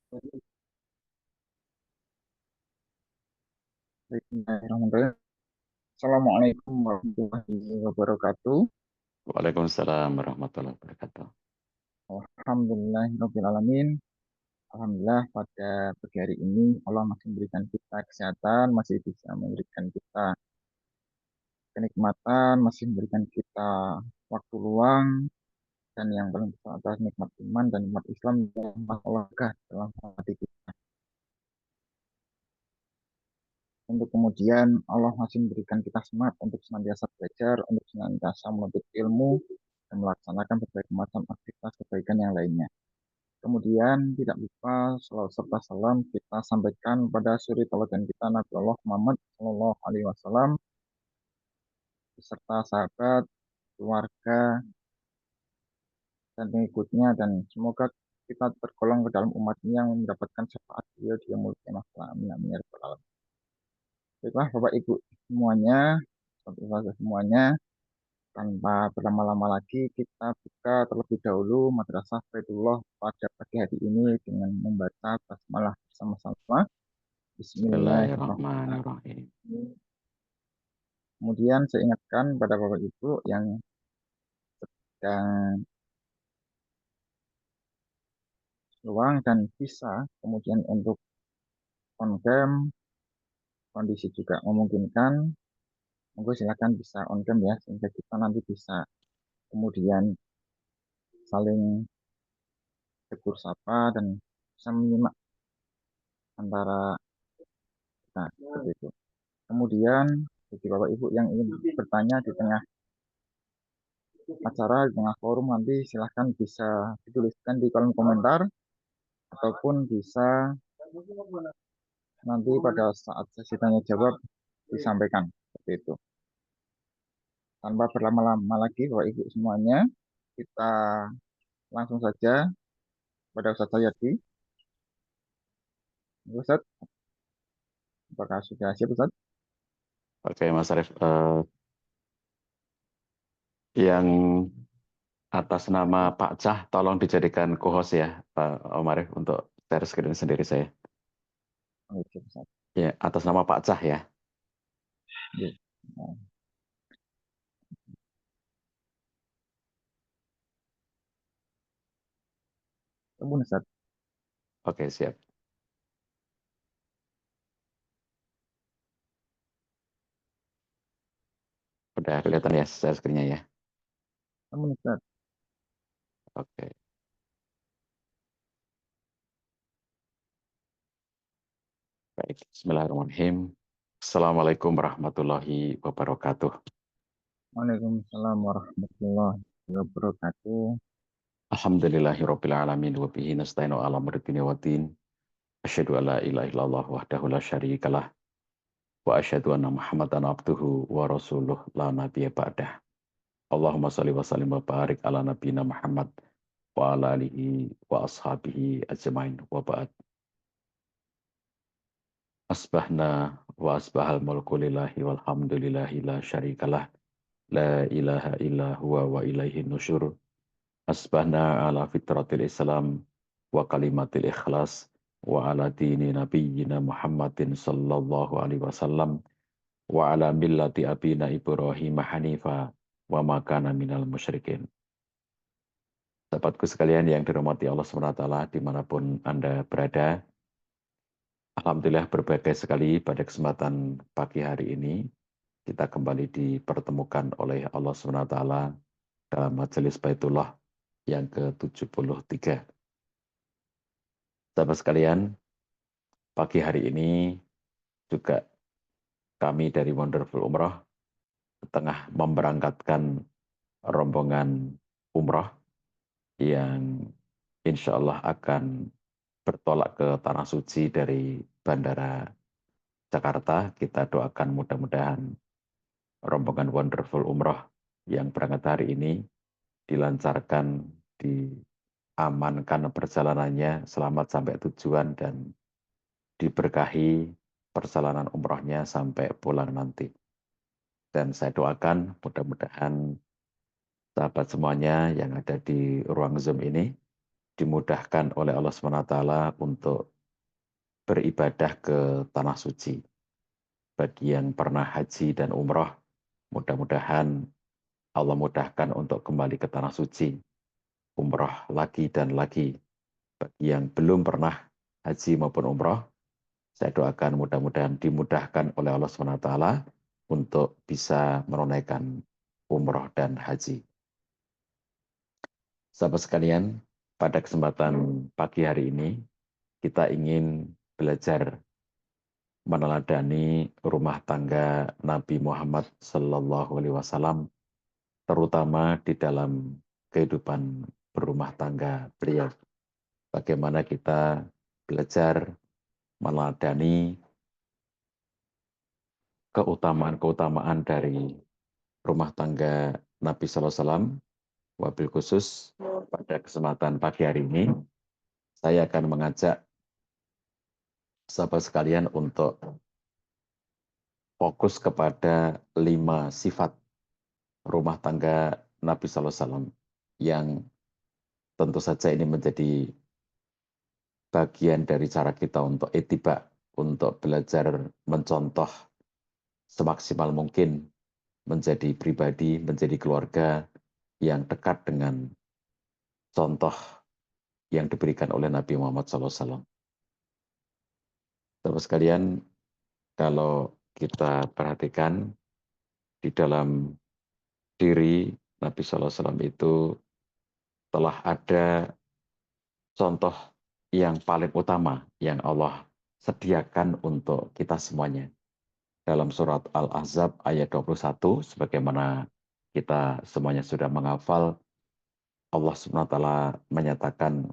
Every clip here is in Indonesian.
Bismillahirrahmanirrahim. Assalamualaikum warahmatullahi wabarakatuh. Waalaikumsalam warahmatullahi wabarakatuh. Alhamdulillahirrahmanirrahim. Alhamdulillah pada pagi hari ini Allah masih memberikan kita kesehatan, masih bisa memberikan kita kenikmatan, masih memberikan kita waktu luang, dan yang paling besar adalah nikmat iman dan nikmat Islam yang Allah dalam hati kita. Untuk kemudian Allah masih memberikan kita semangat untuk senantiasa belajar, untuk senantiasa menuntut ilmu, dan melaksanakan berbagai macam aktivitas kebaikan yang lainnya. Kemudian tidak lupa salawat serta salam kita sampaikan pada suri teladan kita Nabi Allah Muhammad Shallallahu Alaihi Wasallam beserta sahabat, keluarga, dan pengikutnya, dan semoga kita tergolong ke dalam umatnya yang mendapatkan syafaat beliau di yaumul qiyamah. Amin amin ya rabbal alamin. Baiklah Bapak Ibu semuanya, semuanya, tanpa berlama-lama lagi kita buka terlebih dahulu Madrasah Baitullah pada pagi hari ini dengan membaca basmalah bersama-sama. Bismillahirrahmanirrahim. Bismillahirrahmanirrahim. Kemudian saya ingatkan pada Bapak Ibu yang luang dan bisa kemudian untuk on cam, kondisi juga memungkinkan, monggo silakan bisa on cam ya, sehingga kita nanti bisa kemudian saling tegur sapa dan bisa menyimak antara kita seperti itu. Kemudian bagi Bapak Ibu yang ingin bertanya di tengah acara, di tengah forum, nanti silahkan bisa dituliskan di kolom komentar ataupun bisa nanti pada saat sesi tanya jawab disampaikan seperti itu. Tanpa berlama-lama lagi Bapak Ibu semuanya, kita langsung saja pada Ustadz Sayadi. Ustadz, apakah sudah siap Ustadz? Oke, Mas Arif. Yang atas nama Pak Cah, tolong dijadikan co-host ya, Pak Om Arif, untuk share screen sendiri saya. Oke, Ustadz. Ya, atas nama Pak Cah ya. Ya. Nah, Ampun, Ustadz. Oke, siap. Udah kelihatan ya share screen-nya ya. Ampun, Ustadz. Oke. Baik, Bismillahirrahmanirrahim. Assalamualaikum warahmatullahi wabarakatuh. Waalaikumsalam warahmatullahi wabarakatuh. Alhamdulillahirabbil alamin wa bihi nasta'inu ala umuri dunya waddin. Asyhadu an la ilaha illallah wahdahu la syarikalah wa asyhadu anna Muhammadan abduhu wa rasuluh la nabiyya ba'dah. Allahumma shalli wa sallim wa barik ala nabiyina Muhammad wa ala alihi wa ashabihi ajmain wa ba'd. Asbahna wa asbahal mulku lillahi walhamdulillahi la syarikalah la ilaha illa huwa wa ilaihi nusyur. Asbahna ala fitratil Islam wa kalimatil ikhlas wa ala dini nabiyyina Muhammadin sallallahu alaihi wasallam wa ala millati abina Ibrahim hanifa wa ma kana minal musyrikin. Sahabatku sekalian yang dirahmati Allah SWT dimanapun Anda berada, alhamdulillah berbahagia sekali pada kesempatan pagi hari ini kita kembali dipertemukan oleh Allah SWT dalam majelis Baitullah yang ke-73. Sahabat sekalian, pagi hari ini juga kami dari Wonderful Umroh tengah memberangkatkan rombongan umroh yang insya Allah akan bertolak ke Tanah Suci dari Bandara Jakarta. Kita doakan mudah-mudahan rombongan Wonderful Umroh yang berangkat hari ini dilancarkan, diamankan perjalanannya, selamat sampai tujuan, dan diberkahi perjalanan umrohnya sampai pulang nanti. Dan saya doakan mudah-mudahan sahabat semuanya yang ada di ruang Zoom ini dimudahkan oleh Allah SWT untuk beribadah ke tanah suci. Bagi yang pernah haji dan umroh, mudah-mudahan Allah mudahkan untuk kembali ke tanah suci, umroh lagi dan lagi. Bagi yang belum pernah haji maupun umroh, saya doakan mudah-mudahan dimudahkan oleh Allah SWT untuk bisa menunaikan umroh dan haji. Sahabat sekalian, pada kesempatan pagi hari ini, kita ingin belajar meneladani rumah tangga Nabi Muhammad SAW, terutama di dalam kehidupan berumah tangga beliau. Bagaimana kita belajar meneladani keutamaan-keutamaan dari rumah tangga Nabi SAW, wabil khusus pada kesempatan pagi hari ini, saya akan mengajak sahabat sekalian untuk fokus kepada 5 sifat rumah tangga Nabi SAW yang tentu saja ini menjadi bagian dari cara kita untuk ittiba, untuk belajar mencontoh semaksimal mungkin menjadi pribadi, menjadi keluarga yang dekat dengan contoh yang diberikan oleh Nabi Muhammad SAW. Sahabat sekalian, kalau kita perhatikan di dalam diri Nabi SAW itu telah ada contoh yang paling utama yang Allah sediakan untuk kita semuanya. Dalam surat Al-Ahzab ayat 21, sebagaimana kita semuanya sudah menghafal, Allah SWT menyatakan,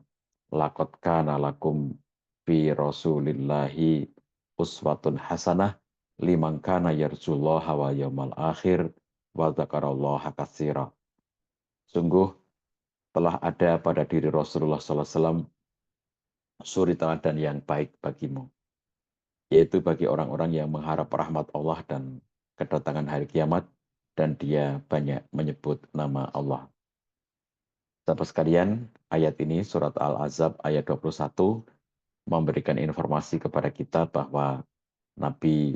laqad kana lakum fi rasulillahi uswatun hasanah liman kana yarjullaha wa yawmal akhir wa dzakarallaha katsira. Sungguh telah ada pada diri Rasulullah SAW suri teladan yang baik bagimu, yaitu bagi orang-orang yang mengharap rahmat Allah dan kedatangan hari kiamat, dan dia banyak menyebut nama Allah. Sahabat sekalian, ayat ini surat Al-Ahzab ayat 21 memberikan informasi kepada kita bahwa Nabi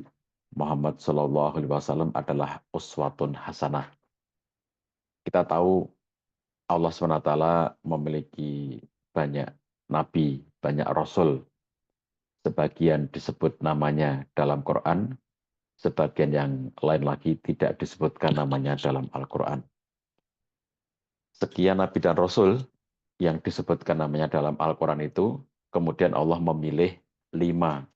Muhammad SAW adalah uswatun hasanah. Kita tahu Allah SWT memiliki banyak nabi, banyak rasul. Sebagian disebut namanya dalam Quran, sebagian yang lain lagi tidak disebutkan namanya dalam Al-Quran. Sekian nabi dan rasul yang disebutkan namanya dalam Al-Quran itu, kemudian Allah memilih 5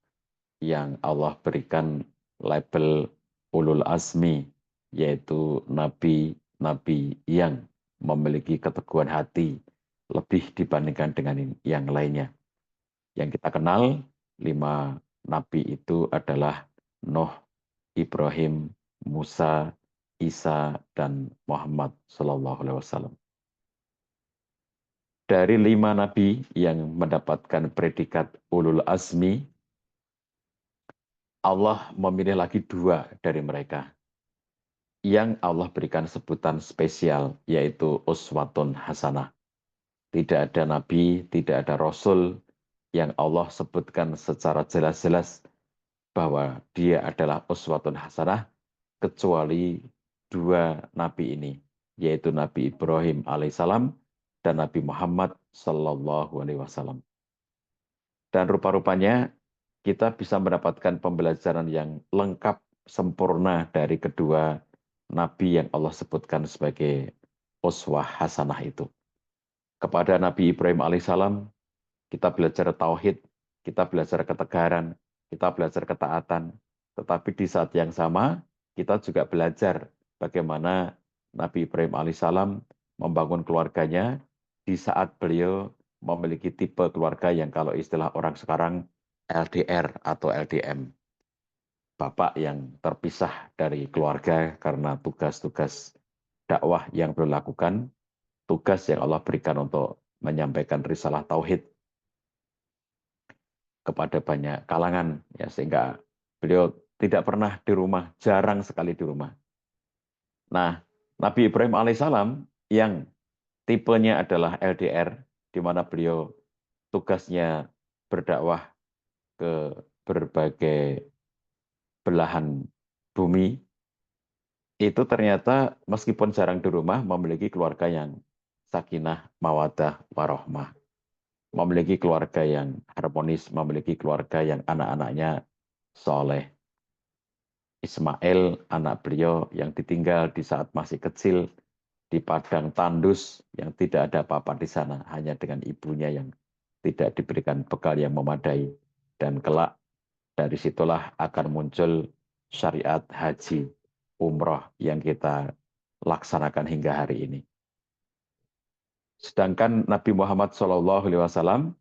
yang Allah berikan label ulul azmi, yaitu nabi-nabi yang memiliki keteguhan hati lebih dibandingkan dengan yang lainnya. Yang kita kenal, 5 nabi itu adalah Nuh, Ibrahim, Musa, Isa, dan Muhammad SAW. Dari 5 nabi yang mendapatkan predikat ulul azmi, Allah memilih lagi 2 dari mereka yang Allah berikan sebutan spesial, yaitu uswatun hasanah. Tidak ada nabi, tidak ada rasul yang Allah sebutkan secara jelas-jelas bahwa dia adalah uswatun hasanah, kecuali 2 nabi ini, yaitu Nabi Ibrahim alaihissalam dan Nabi Muhammad sallallahu alaihi wasallam. Dan rupa-rupanya kita bisa mendapatkan pembelajaran yang lengkap, sempurna dari kedua nabi yang Allah sebutkan sebagai uswah hasanah itu. Kepada Nabi Ibrahim alaihissalam, kita belajar tauhid, kita belajar ketegaran, kita belajar ketaatan. Tetapi di saat yang sama, kita juga belajar bagaimana Nabi Ibrahim alaihissalam membangun keluarganya di saat beliau memiliki tipe keluarga yang kalau istilah orang sekarang LDR atau LDM. Bapak yang terpisah dari keluarga karena tugas-tugas dakwah yang beliau lakukan, tugas yang Allah berikan untuk menyampaikan risalah tauhid kepada banyak kalangan, ya, sehingga beliau tidak pernah di rumah, jarang sekali di rumah. Nah, Nabi Ibrahim alaihissalam yang tipenya adalah LDR, di mana beliau tugasnya berdakwah ke berbagai belahan bumi, itu ternyata meskipun jarang di rumah memiliki keluarga yang sakinah, mawadah, warohmah, memiliki keluarga yang harmonis, memiliki keluarga yang anak-anaknya soleh. Ismail, anak beliau yang ditinggal di saat masih kecil di padang tandus yang tidak ada apa-apa di sana, hanya dengan ibunya yang tidak diberikan bekal yang memadai. Dan kelak dari situlah akan muncul syariat haji umroh yang kita laksanakan hingga hari ini. Sedangkan Nabi Muhammad SAW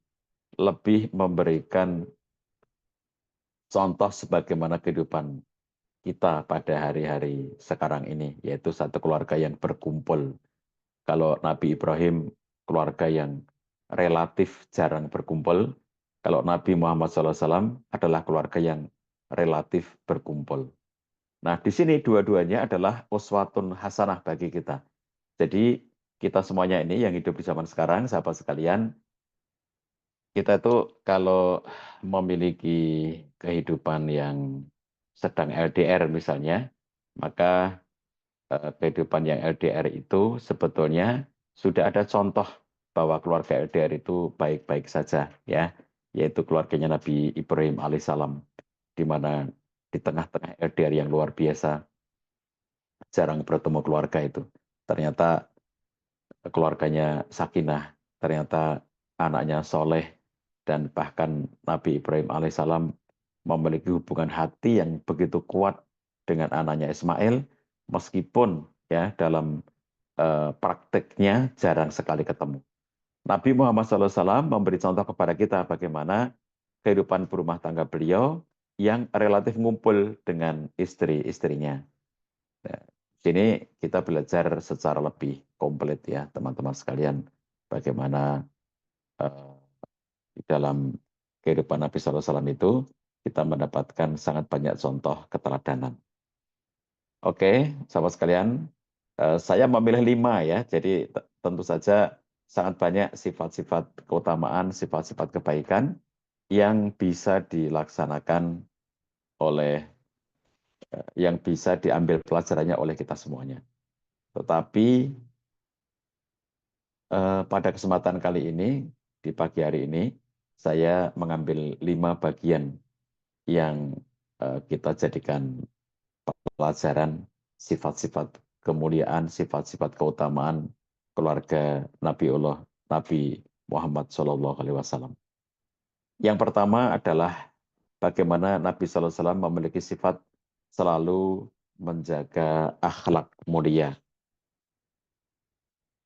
lebih memberikan contoh sebagaimana kehidupan kita pada hari-hari sekarang ini, yaitu satu keluarga yang berkumpul. Kalau Nabi Ibrahim, keluarga yang relatif jarang berkumpul. Kalau Nabi Muhammad SAW adalah keluarga yang relatif berkumpul. Nah, di sini dua-duanya adalah uswatun hasanah bagi kita. Jadi, kita semuanya ini yang hidup di zaman sekarang, sahabat sekalian, kita itu kalau memiliki kehidupan yang sedang LDR misalnya, maka kehidupan yang LDR itu sebetulnya sudah ada contoh bahwa keluarga LDR itu baik-baik saja, ya, yaitu keluarganya Nabi Ibrahim alaihissalam, di mana di tengah-tengah LDR yang luar biasa, jarang bertemu keluarga itu. Ternyata keluarganya sakinah, ternyata anaknya soleh, dan bahkan Nabi Ibrahim alaihissalam memiliki hubungan hati yang begitu kuat dengan anaknya Ismail, meskipun ya dalam prakteknya jarang sekali ketemu. Nabi Muhammad SAW memberi contoh kepada kita bagaimana kehidupan berumah tangga beliau yang relatif ngumpul dengan istri-istrinya. Nah, sini kita belajar secara lebih komplit ya teman-teman sekalian, bagaimana eh, di dalam kehidupan Nabi SAW itu kita mendapatkan sangat banyak contoh keteladanan. Oke, sahabat sekalian, saya memilih 5 ya, jadi tentu saja sangat banyak sifat-sifat keutamaan, sifat-sifat kebaikan yang bisa dilaksanakan oleh, yang bisa diambil pelajarannya oleh kita semuanya. Tetapi pada kesempatan kali ini, di pagi hari ini, saya mengambil 5 bagian yang kita jadikan pelajaran sifat-sifat kemuliaan, sifat-sifat keutamaan keluarga Nabiullah Nabi Muhammad SAW. Yang pertama adalah bagaimana Nabi SAW memiliki sifat selalu menjaga akhlak mulia.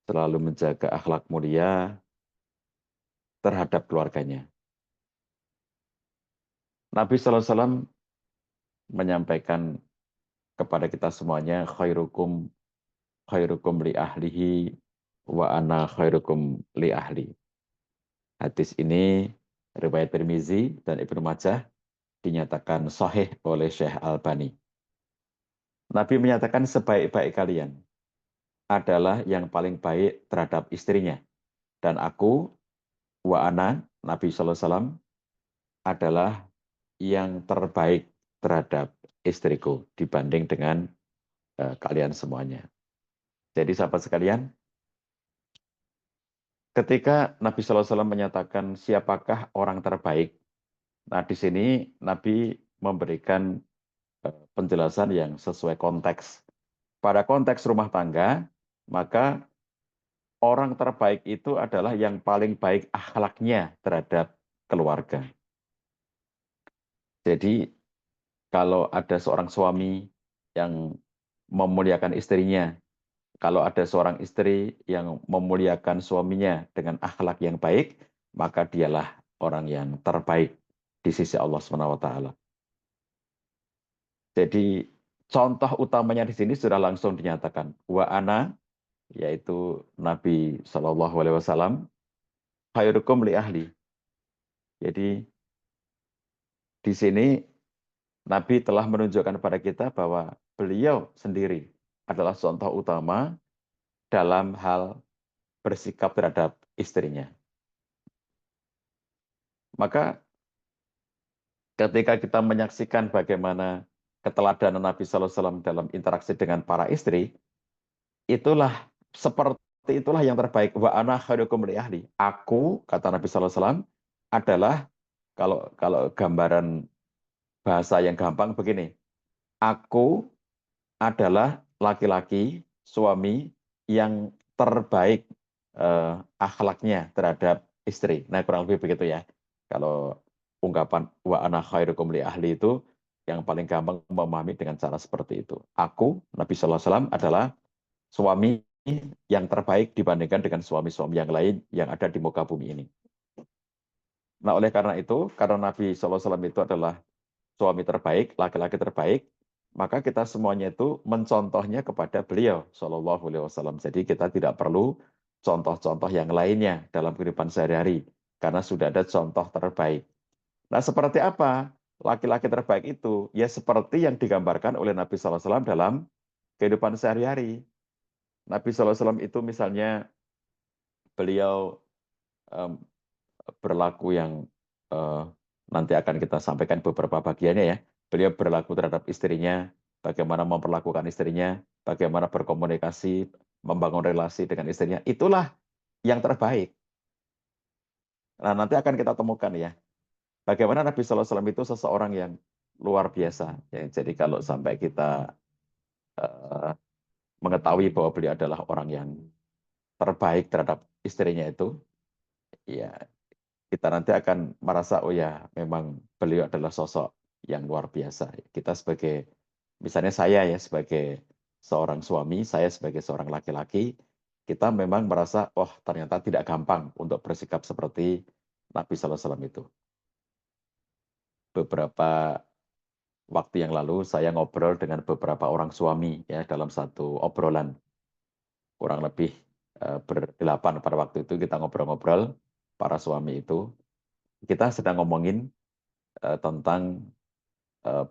Selalu menjaga akhlak mulia terhadap keluarganya. Nabi SAW menyampaikan kepada kita semuanya, khairukum li ahlihi wa ana khairukum li ahli. Hadis ini riwayat Tirmizi dan Ibnu Majah dinyatakan sahih oleh Syekh Albani. Nabi menyatakan sebaik-baik kalian adalah yang paling baik terhadap istrinya. Dan aku, wa ana, Nabi SAW, adalah yang terbaik terhadap istriku dibanding dengan kalian semuanya. Jadi sahabat sekalian, ketika Nabi SAW menyatakan siapakah orang terbaik, nah di sini Nabi memberikan penjelasan yang sesuai konteks. Pada konteks rumah tangga, maka orang terbaik itu adalah yang paling baik akhlaknya terhadap keluarga. Jadi kalau ada seorang suami yang memuliakan istrinya, kalau ada seorang istri yang memuliakan suaminya dengan akhlak yang baik, maka dialah orang yang terbaik di sisi Allah SWT. Jadi contoh utamanya di sini sudah langsung dinyatakan. Wa ana, yaitu Nabi SAW, khairukum li ahli. Jadi di sini Nabi telah menunjukkan kepada kita bahwa beliau sendiri adalah contoh utama dalam hal bersikap terhadap istrinya. Maka ketika kita menyaksikan bagaimana keteladanan Nabi Sallallahu Alaihi Wasallam dalam interaksi dengan para istri, itulah seperti itulah yang terbaik. Wa ana khairukum li ahli. Aku, kata Nabi Sallallahu Alaihi Wasallam, adalah kalau kalau gambaran bahasa yang gampang begini. Aku adalah laki-laki, suami yang terbaik akhlaknya terhadap istri. Nah, kurang lebih begitu ya. Kalau ungkapan wa ana khairukum li ahli itu yang paling gampang memahami dengan cara seperti itu. Aku, Nabi Sallallahu Alaihi Wasallam, adalah suami yang terbaik dibandingkan dengan suami-suami yang lain yang ada di muka bumi ini. Nah, oleh karena itu, karena Nabi Sallallahu Alaihi Wasallam itu adalah suami terbaik, laki-laki terbaik, maka kita semuanya itu mencontohnya kepada beliau Shallallahu Alaihi Wasallam. Jadi kita tidak perlu contoh-contoh yang lainnya dalam kehidupan sehari-hari karena sudah ada contoh terbaik. Nah, seperti apa laki-laki terbaik itu? Ya seperti yang digambarkan oleh Nabi Sallallahu Alaihi Wasallam dalam kehidupan sehari-hari. Nabi Sallallahu Alaihi Wasallam itu misalnya beliau em, berlaku yang eh, nanti akan kita sampaikan beberapa bagiannya ya. Beliau berlaku terhadap istrinya, bagaimana memperlakukan istrinya, bagaimana berkomunikasi, membangun relasi dengan istrinya. Itulah yang terbaik. Nah, nanti akan kita temukan ya, bagaimana Nabi Sallallahu Alaihi Wasallam itu seseorang yang luar biasa. Ya, jadi kalau sampai kita eh, mengetahui bahwa beliau adalah orang yang terbaik terhadap istrinya itu, ya kita nanti akan merasa oh ya memang beliau adalah sosok yang luar biasa. Kita sebagai misalnya saya ya sebagai seorang suami, saya sebagai seorang laki-laki, kita memang merasa oh ternyata tidak gampang untuk bersikap seperti Nabi Sallallahu Alaihi Wasallam itu. Beberapa waktu yang lalu saya ngobrol dengan beberapa orang suami ya dalam satu obrolan kurang lebih berdelapan pada waktu itu kita ngobrol-ngobrol para suami itu kita sedang ngomongin tentang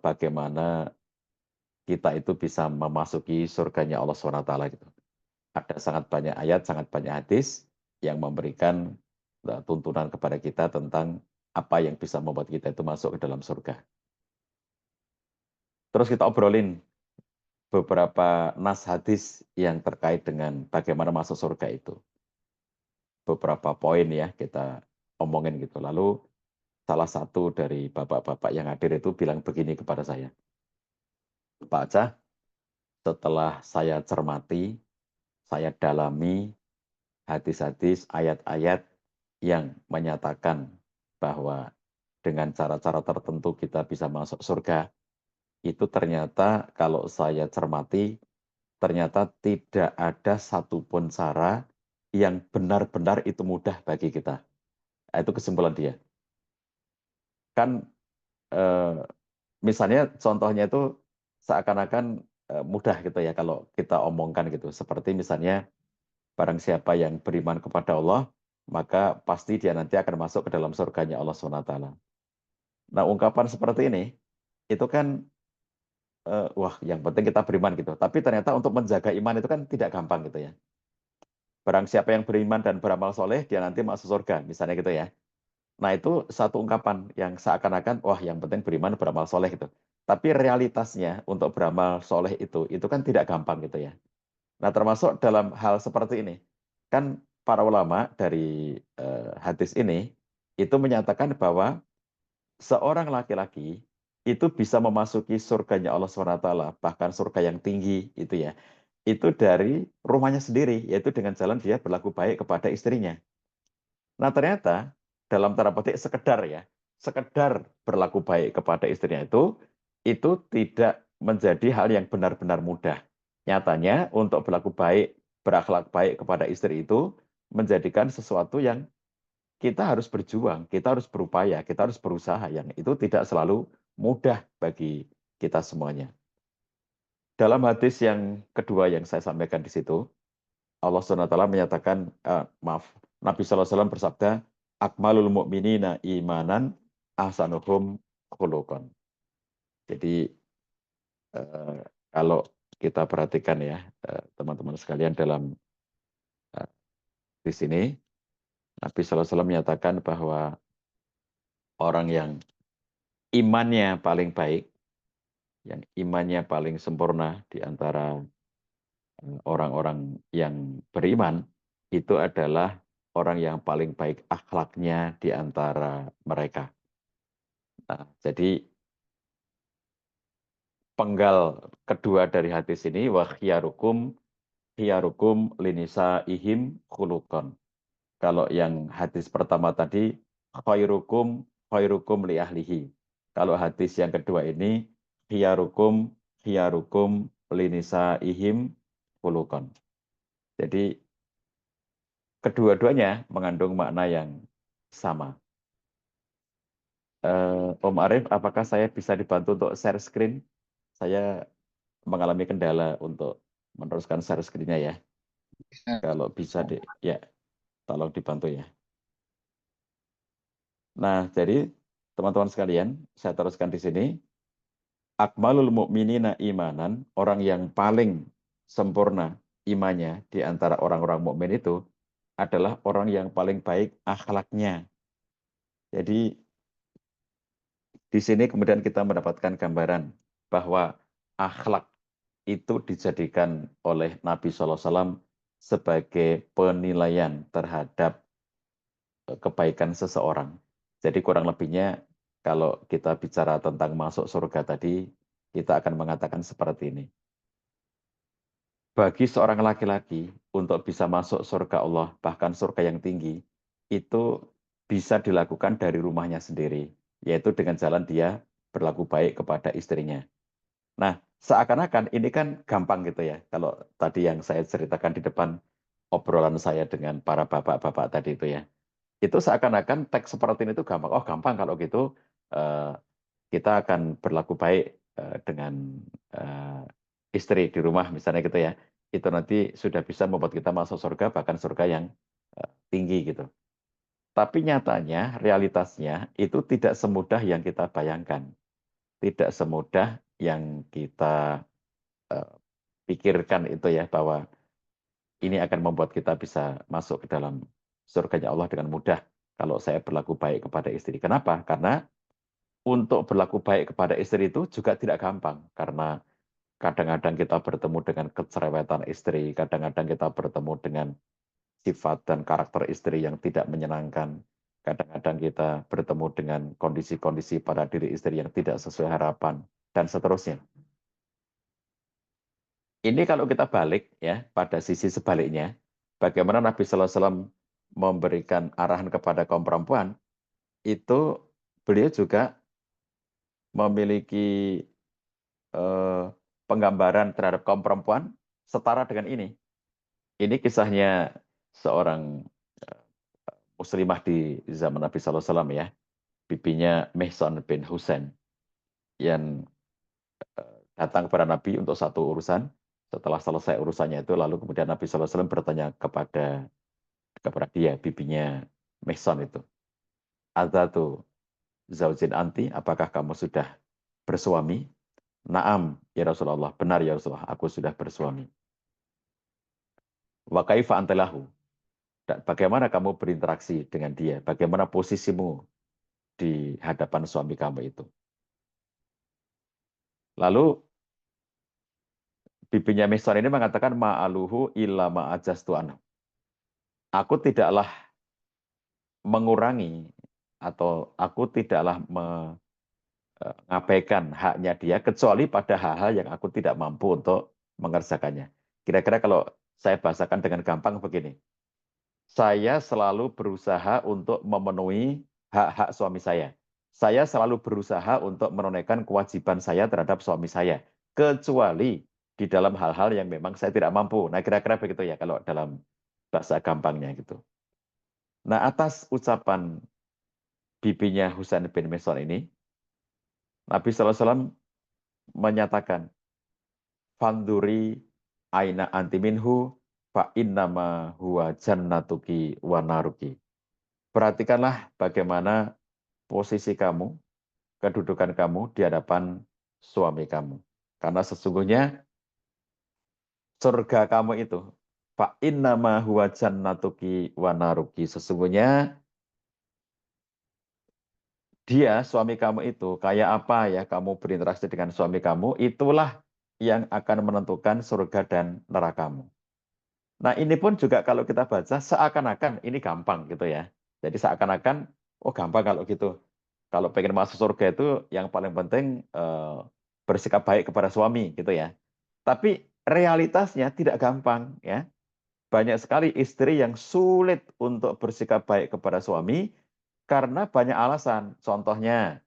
bagaimana kita itu bisa memasuki surganya Allah SWT gitu. Ada sangat banyak ayat, sangat banyak hadis yang memberikan tuntunan kepada kita tentang apa yang bisa membuat kita itu masuk ke dalam surga. Terus kita obrolin beberapa nas hadis yang terkait dengan bagaimana masuk surga itu. Beberapa poin ya kita omongin gitu. Lalu salah satu dari bapak-bapak yang hadir itu bilang begini kepada saya. Pak Acah, setelah saya cermati, saya dalami hadis-hadis, ayat-ayat yang menyatakan bahwa dengan cara-cara tertentu kita bisa masuk surga, itu ternyata kalau saya cermati, ternyata tidak ada satupun cara yang benar-benar itu mudah bagi kita. Nah, itu kesimpulan dia. Kan eh, misalnya contohnya itu seakan-akan mudah gitu ya kalau kita omongkan gitu. Seperti misalnya barang siapa yang beriman kepada Allah, maka pasti dia nanti akan masuk ke dalam surganya Allah SWT. Nah, ungkapan seperti ini, itu kan, wah, yang penting kita beriman gitu. Tapi ternyata untuk menjaga iman itu kan tidak gampang gitu ya. Barang siapa yang beriman dan beramal soleh, dia nanti masuk surga, misalnya gitu ya. Nah, itu satu ungkapan yang seakan-akan, wah, yang penting beriman, beramal soleh gitu. Tapi realitasnya untuk beramal soleh itu kan tidak gampang gitu ya. Nah, termasuk dalam hal seperti ini, kan para ulama dari hadis ini itu menyatakan bahwa seorang laki-laki itu bisa memasuki surganya Allah SWT, bahkan surga yang tinggi itu ya. Itu dari rumahnya sendiri, yaitu dengan jalan dia berlaku baik kepada istrinya. Nah, ternyata dalam tanda petik sekedar ya, sekedar berlaku baik kepada istrinya itu tidak menjadi hal yang benar-benar mudah. Nyatanya untuk berlaku baik, berakhlak baik kepada istri itu menjadikan sesuatu yang kita harus berjuang, kita harus berupaya, kita harus berusaha yang itu tidak selalu mudah bagi kita semuanya. Dalam hadis yang kedua yang saya sampaikan di situ, Allah SWT menyatakan, maaf, Nabi SAW bersabda, Akmalul mu'minina imanan ahsanuhum khuluqan. Jadi eh, kalau kita perhatikan ya, teman-teman sekalian dalam di sini, Nabi SAW menyatakan bahwa orang yang imannya paling baik, yang imannya paling sempurna di antara orang-orang yang beriman, itu adalah orang yang paling baik akhlaknya di antara mereka. Nah, jadi penggal kedua dari hadis ini, wa khiyarukum linisa ihim khuluqan. Kalau yang hadis pertama tadi, khairukum li ahlihi. Kalau hadis yang kedua ini, khiyarukum linisa ihim khuluqan. Jadi kedua-duanya mengandung makna yang sama. Om Arif, apakah saya bisa dibantu untuk share screen? Saya mengalami kendala untuk meneruskan share screen-nya ya. Bisa. Kalau bisa deh, ya tolong dibantu ya. Nah, jadi teman-teman sekalian, saya teruskan di sini. Akmalul mu'minina imanan, orang yang paling sempurna imannya di antara orang-orang mukmin itu adalah orang yang paling baik akhlaknya. Jadi di sini kemudian kita mendapatkan gambaran bahwa akhlak itu dijadikan oleh Nabi SAW sebagai penilaian terhadap kebaikan seseorang. Jadi kurang lebihnya kalau kita bicara tentang masuk surga tadi, kita akan mengatakan seperti ini. Bagi seorang laki-laki untuk bisa masuk surga Allah, bahkan surga yang tinggi, itu bisa dilakukan dari rumahnya sendiri, yaitu dengan jalan dia berlaku baik kepada istrinya. Nah, seakan-akan ini kan gampang gitu ya. Kalau tadi yang saya ceritakan di depan obrolan saya dengan para bapak-bapak tadi itu ya. Itu seakan-akan teks seperti ini itu gampang. Oh, gampang kalau gitu eh, kita akan berlaku baik dengan eh, istri di rumah misalnya gitu ya. Itu nanti sudah bisa membuat kita masuk surga, bahkan surga yang tinggi gitu. Tapi nyatanya, realitasnya itu tidak semudah yang kita bayangkan. Tidak semudah yang kita eh, pikirkan itu ya, bahwa ini akan membuat kita bisa masuk ke dalam surganya Allah dengan mudah kalau saya berlaku baik kepada istri. Kenapa? Karena untuk berlaku baik kepada istri itu juga tidak gampang. Karena kadang-kadang kita bertemu dengan kecerewetan istri, kadang-kadang kita bertemu dengan sifat dan karakter istri yang tidak menyenangkan. Kadang-kadang kita bertemu dengan kondisi-kondisi pada diri istri yang tidak sesuai harapan, dan seterusnya. Ini kalau kita balik ya pada sisi sebaliknya, bagaimana Nabi Sallallahu Alaihi Wasallam memberikan arahan kepada kaum perempuan, itu beliau juga memiliki eh, penggambaran terhadap kaum perempuan setara dengan ini. Ini kisahnya seorang muslimah di zaman Nabi Sallallahu Alaihi Wasallam ya, bibinya Mihsan bin Husain yang datang kepada Nabi untuk satu urusan. Setelah selesai urusannya itu, lalu kemudian Nabi Sallallahu Alaihi Wasallam bertanya kepada dia, bibinya Mihsan itu. Azatu zaujin anti, apakah kamu sudah bersuami? Naam, ya Rasulullah. Benar ya Rasulullah, aku sudah bersuami. Wa kaifa antalahu? Bagaimana kamu berinteraksi dengan dia? Bagaimana posisimu di hadapan suami kamu itu? Lalu bibinya Mihsan ini mengatakan ma'aluhu illa ma'ajastu anhu. Aku tidaklah mengurangi atau aku tidaklah mengabaikan haknya dia kecuali pada hal-hal yang aku tidak mampu untuk mengerjakannya. Kira-kira kalau saya bahasakan dengan gampang begini. Saya selalu berusaha untuk memenuhi hak-hak suami saya. Saya selalu berusaha untuk menunaikan kewajiban saya terhadap suami saya. Kecuali di dalam hal-hal yang memang saya tidak mampu. Nah, kira-kira begitu ya kalau dalam bahasa gampangnya gitu. Nah, atas ucapan bibinya Husain bin Meson ini, Nabi SAW menyatakan, Fanduri aina anti minhu fa innama huwa jannatuki wa naruki. Perhatikanlah bagaimana posisi kamu, kedudukan kamu di hadapan suami kamu. Karena sesungguhnya surga kamu itu, fa innama huwa jannatuki wa naruki. Sesungguhnya dia, suami kamu itu, kayak apa ya kamu berinteraksi dengan suami kamu, itulah yang akan menentukan surga dan nerakamu. Nah, ini pun juga kalau kita baca seakan-akan ini gampang gitu ya. Jadi seakan-akan, oh gampang kalau gitu. Kalau pengen masuk surga itu yang paling penting bersikap baik kepada suami gitu ya. Tapi realitasnya tidak gampang ya. Banyak sekali istri yang sulit untuk bersikap baik kepada suami karena banyak alasan. Contohnya,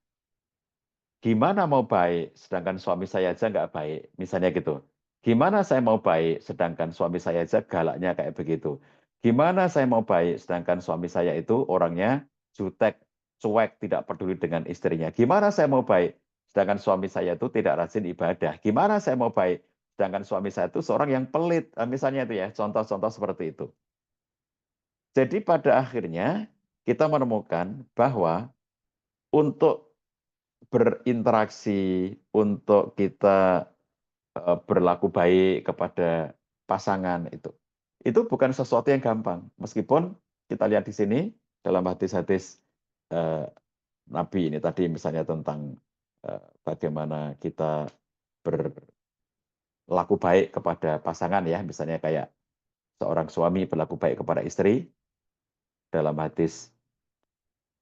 gimana mau baik sedangkan suami saya aja nggak baik, misalnya gitu. Gimana saya mau baik sedangkan suami saya aja galaknya kayak begitu. Gimana saya mau baik sedangkan suami saya itu orangnya jutek, cuek, tidak peduli dengan istrinya. Gimana saya mau baik sedangkan suami saya itu tidak rajin ibadah. Gimana saya mau baik sedangkan suami saya itu seorang yang pelit. Misalnya itu ya, contoh-contoh seperti itu. Jadi pada akhirnya kita menemukan bahwa untuk berinteraksi, untuk kita berlaku baik kepada pasangan itu bukan sesuatu yang gampang. Meskipun kita lihat di sini dalam hadis-hadis eh, Nabi ini tadi misalnya tentang bagaimana kita berlaku baik kepada pasangan ya, misalnya kayak seorang suami berlaku baik kepada istri dalam hadis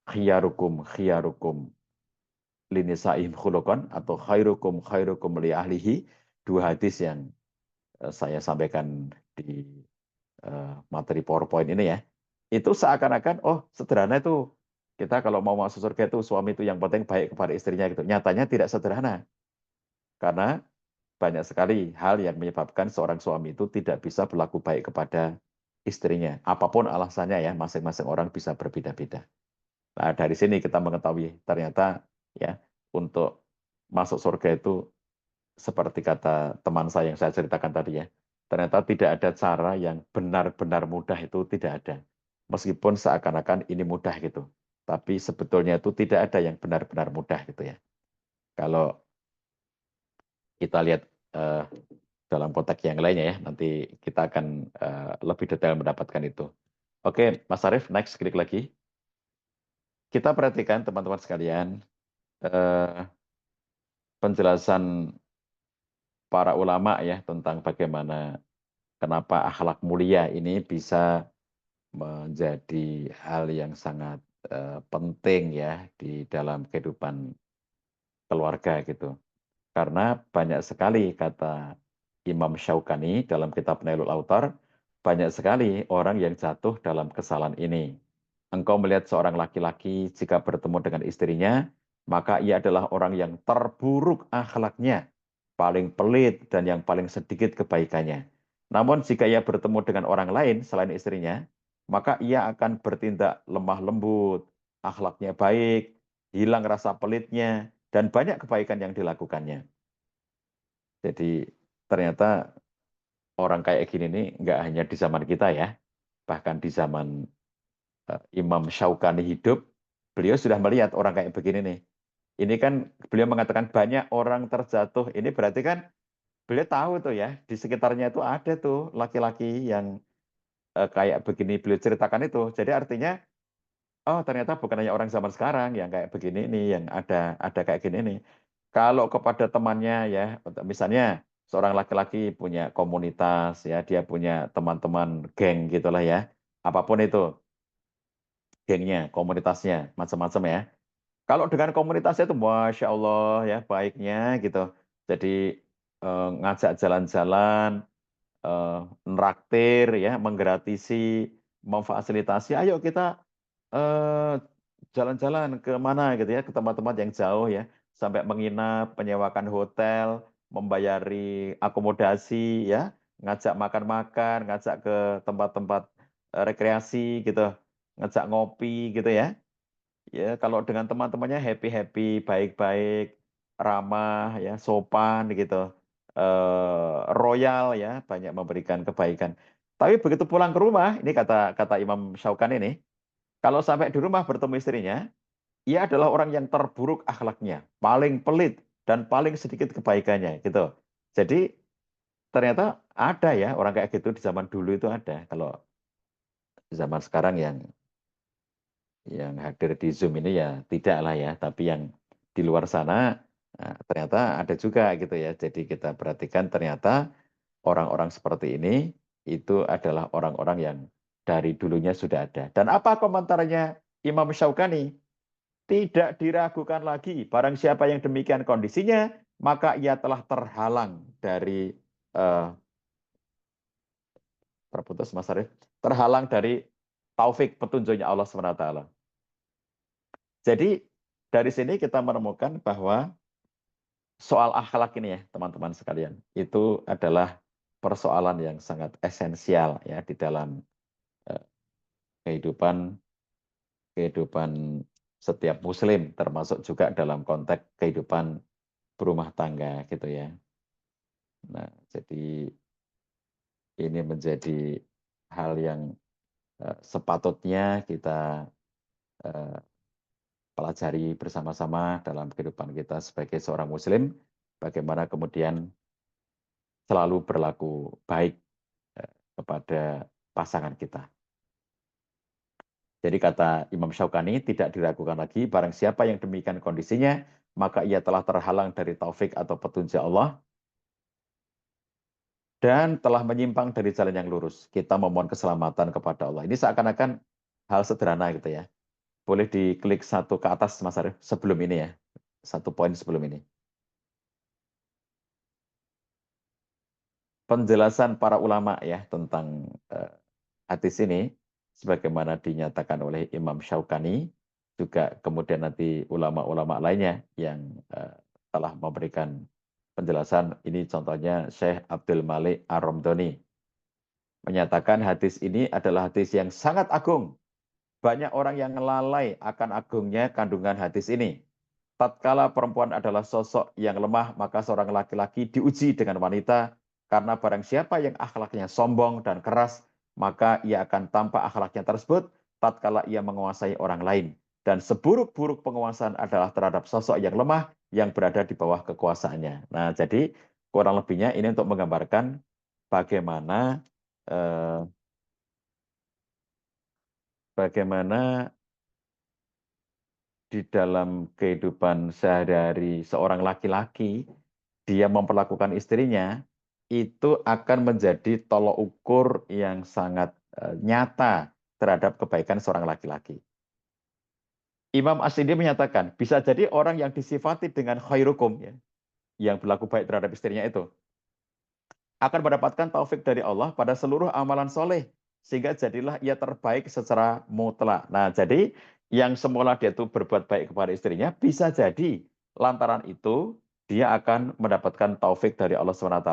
khiyarukum khiyarukum linisaihim khuluqan atau khairukum khairukum li ahlihi, dua hadis yang saya sampaikan di materi PowerPoint ini ya. Itu seakan-akan oh sederhana itu. Kita kalau mau masuk surga itu suami itu yang penting baik kepada istrinya gitu. Nyatanya tidak sederhana. Karena banyak sekali hal yang menyebabkan seorang suami itu tidak bisa berlaku baik kepada istrinya. Apapun alasannya ya, masing-masing orang bisa berbeda-beda. Nah, dari sini kita mengetahui ternyata ya untuk masuk surga itu seperti kata teman saya yang saya ceritakan tadi ya, ternyata tidak ada cara yang benar-benar mudah itu tidak ada. Meskipun seakan-akan ini mudah gitu, tapi sebetulnya itu tidak ada yang benar-benar mudah gitu ya. Kalau kita lihat eh, dalam konteks yang lainnya ya, nanti kita akan lebih detail mendapatkan itu. Oke, Mas Arief, next klik lagi. Kita perhatikan teman-teman sekalian, eh, penjelasan para ulama ya tentang bagaimana kenapa akhlak mulia ini bisa menjadi hal yang sangat penting ya di dalam kehidupan keluarga gitu. Karena banyak sekali kata Imam Syaukani dalam kitab Nailul Autar, banyak sekali orang yang jatuh dalam kesalahan ini. Engkau melihat seorang laki-laki jika bertemu dengan istrinya, maka ia adalah orang yang terburuk akhlaknya, paling pelit dan yang paling sedikit kebaikannya. Namun jika ia bertemu dengan orang lain selain istrinya, maka ia akan bertindak lemah lembut, akhlaknya baik, hilang rasa pelitnya, dan banyak kebaikan yang dilakukannya. Jadi ternyata orang kayak gini nih nggak hanya di zaman kita ya, bahkan di zaman Imam Syaukani hidup, beliau sudah melihat orang kayak begini nih. Ini kan beliau mengatakan banyak orang terjatuh. Ini berarti kan beliau tahu tuh ya, di sekitarnya itu ada tuh laki-laki yang kayak begini beliau ceritakan itu. Jadi artinya, oh ternyata bukan hanya orang zaman sekarang yang kayak begini nih, yang ada kayak gini nih. Kalau kepada temannya ya, misalnya seorang laki-laki punya komunitas ya, dia punya teman-teman geng gitulah ya, apapun itu gengnya, komunitasnya, macam-macam ya. Kalau dengan komunitasnya itu, masya Allah ya baiknya gitu. Jadi ngajak jalan-jalan, eh, neraktir ya, menggratisi, memfasilitasi. Ayo kita eh, jalan-jalan ke mana gitu ya, ke tempat-tempat yang jauh ya, sampai menginap, menyewakan hotel, membayari akomodasi ya, ngajak makan-makan, ngajak ke tempat-tempat rekreasi gitu, ngajak ngopi gitu ya. Ya, kalau dengan teman-temannya happy-happy, baik-baik, ramah, ya, sopan gitu, royal ya, banyak memberikan kebaikan. Tapi begitu pulang ke rumah, ini kata kata Imam Syaukan ini, kalau sampai di rumah bertemu istrinya, ia adalah orang yang terburuk akhlaknya, paling pelit dan paling sedikit kebaikannya gitu. Jadi ternyata ada ya orang kayak gitu di zaman dulu itu ada. Kalau zaman sekarang yang yang hadir di Zoom ini ya tidak lah ya, tapi yang di luar sana ternyata ada juga gitu ya. Jadi kita perhatikan ternyata orang-orang seperti ini itu adalah orang-orang yang dari dulunya sudah ada. Dan apa komentarnya Imam Syaukani? Tidak diragukan lagi, barang siapa yang demikian kondisinya, maka ia telah terhalang dari terputus Mas Arif, terhalang dari taufik petunjuknya Allah SWT. Jadi dari sini kita menemukan bahwa soal akhlak ini ya teman-teman sekalian, itu adalah persoalan yang sangat esensial ya di dalam eh, kehidupan kehidupan setiap muslim, termasuk juga dalam konteks kehidupan berumah tangga gitu ya. Nah, jadi ini menjadi hal yang sepatutnya kita eh, pelajari bersama-sama dalam kehidupan kita sebagai seorang muslim, bagaimana kemudian selalu berlaku baik kepada pasangan kita. Jadi kata Imam Syaukani, tidak diragukan lagi, barang siapa yang demikian kondisinya, maka ia telah terhalang dari taufik atau petunjuk Allah, dan telah menyimpang dari jalan yang lurus. Kita memohon keselamatan kepada Allah. Ini seakan-akan hal sederhana gitu ya. Boleh diklik satu ke atas, Mas Arief, sebelum ini ya. Satu poin sebelum ini. Penjelasan para ulama ya tentang hadis ini, sebagaimana dinyatakan oleh Imam Syaukani, juga kemudian nanti ulama-ulama lainnya yang telah memberikan penjelasan. Ini contohnya Syekh Abdul Malik Ar-Ramdhani menyatakan hadis ini adalah hadis yang sangat agung. Banyak orang yang lalai akan agungnya kandungan hadis ini. Tatkala perempuan adalah sosok yang lemah, maka seorang laki-laki diuji dengan wanita, karena barang siapa yang akhlaknya sombong dan keras, maka ia akan tampak akhlaknya tersebut tatkala ia menguasai orang lain. Dan seburuk-buruk penguasaan adalah terhadap sosok yang lemah yang berada di bawah kekuasaannya. Nah, jadi kurang lebihnya ini untuk menggambarkan bagaimana eh, bagaimana di dalam kehidupan sehari-hari seorang laki-laki, dia memperlakukan istrinya, itu akan menjadi tolok ukur yang sangat nyata terhadap kebaikan seorang laki-laki. Imam Asy'idi menyatakan, bisa jadi orang yang disifati dengan khairukum, ya, yang berlaku baik terhadap istrinya itu, akan mendapatkan taufik dari Allah pada seluruh amalan soleh, sehingga jadilah ia terbaik secara mutlak. Nah, jadi yang semula dia itu berbuat baik kepada istrinya, bisa jadi lantaran itu dia akan mendapatkan taufik dari Allah SWT,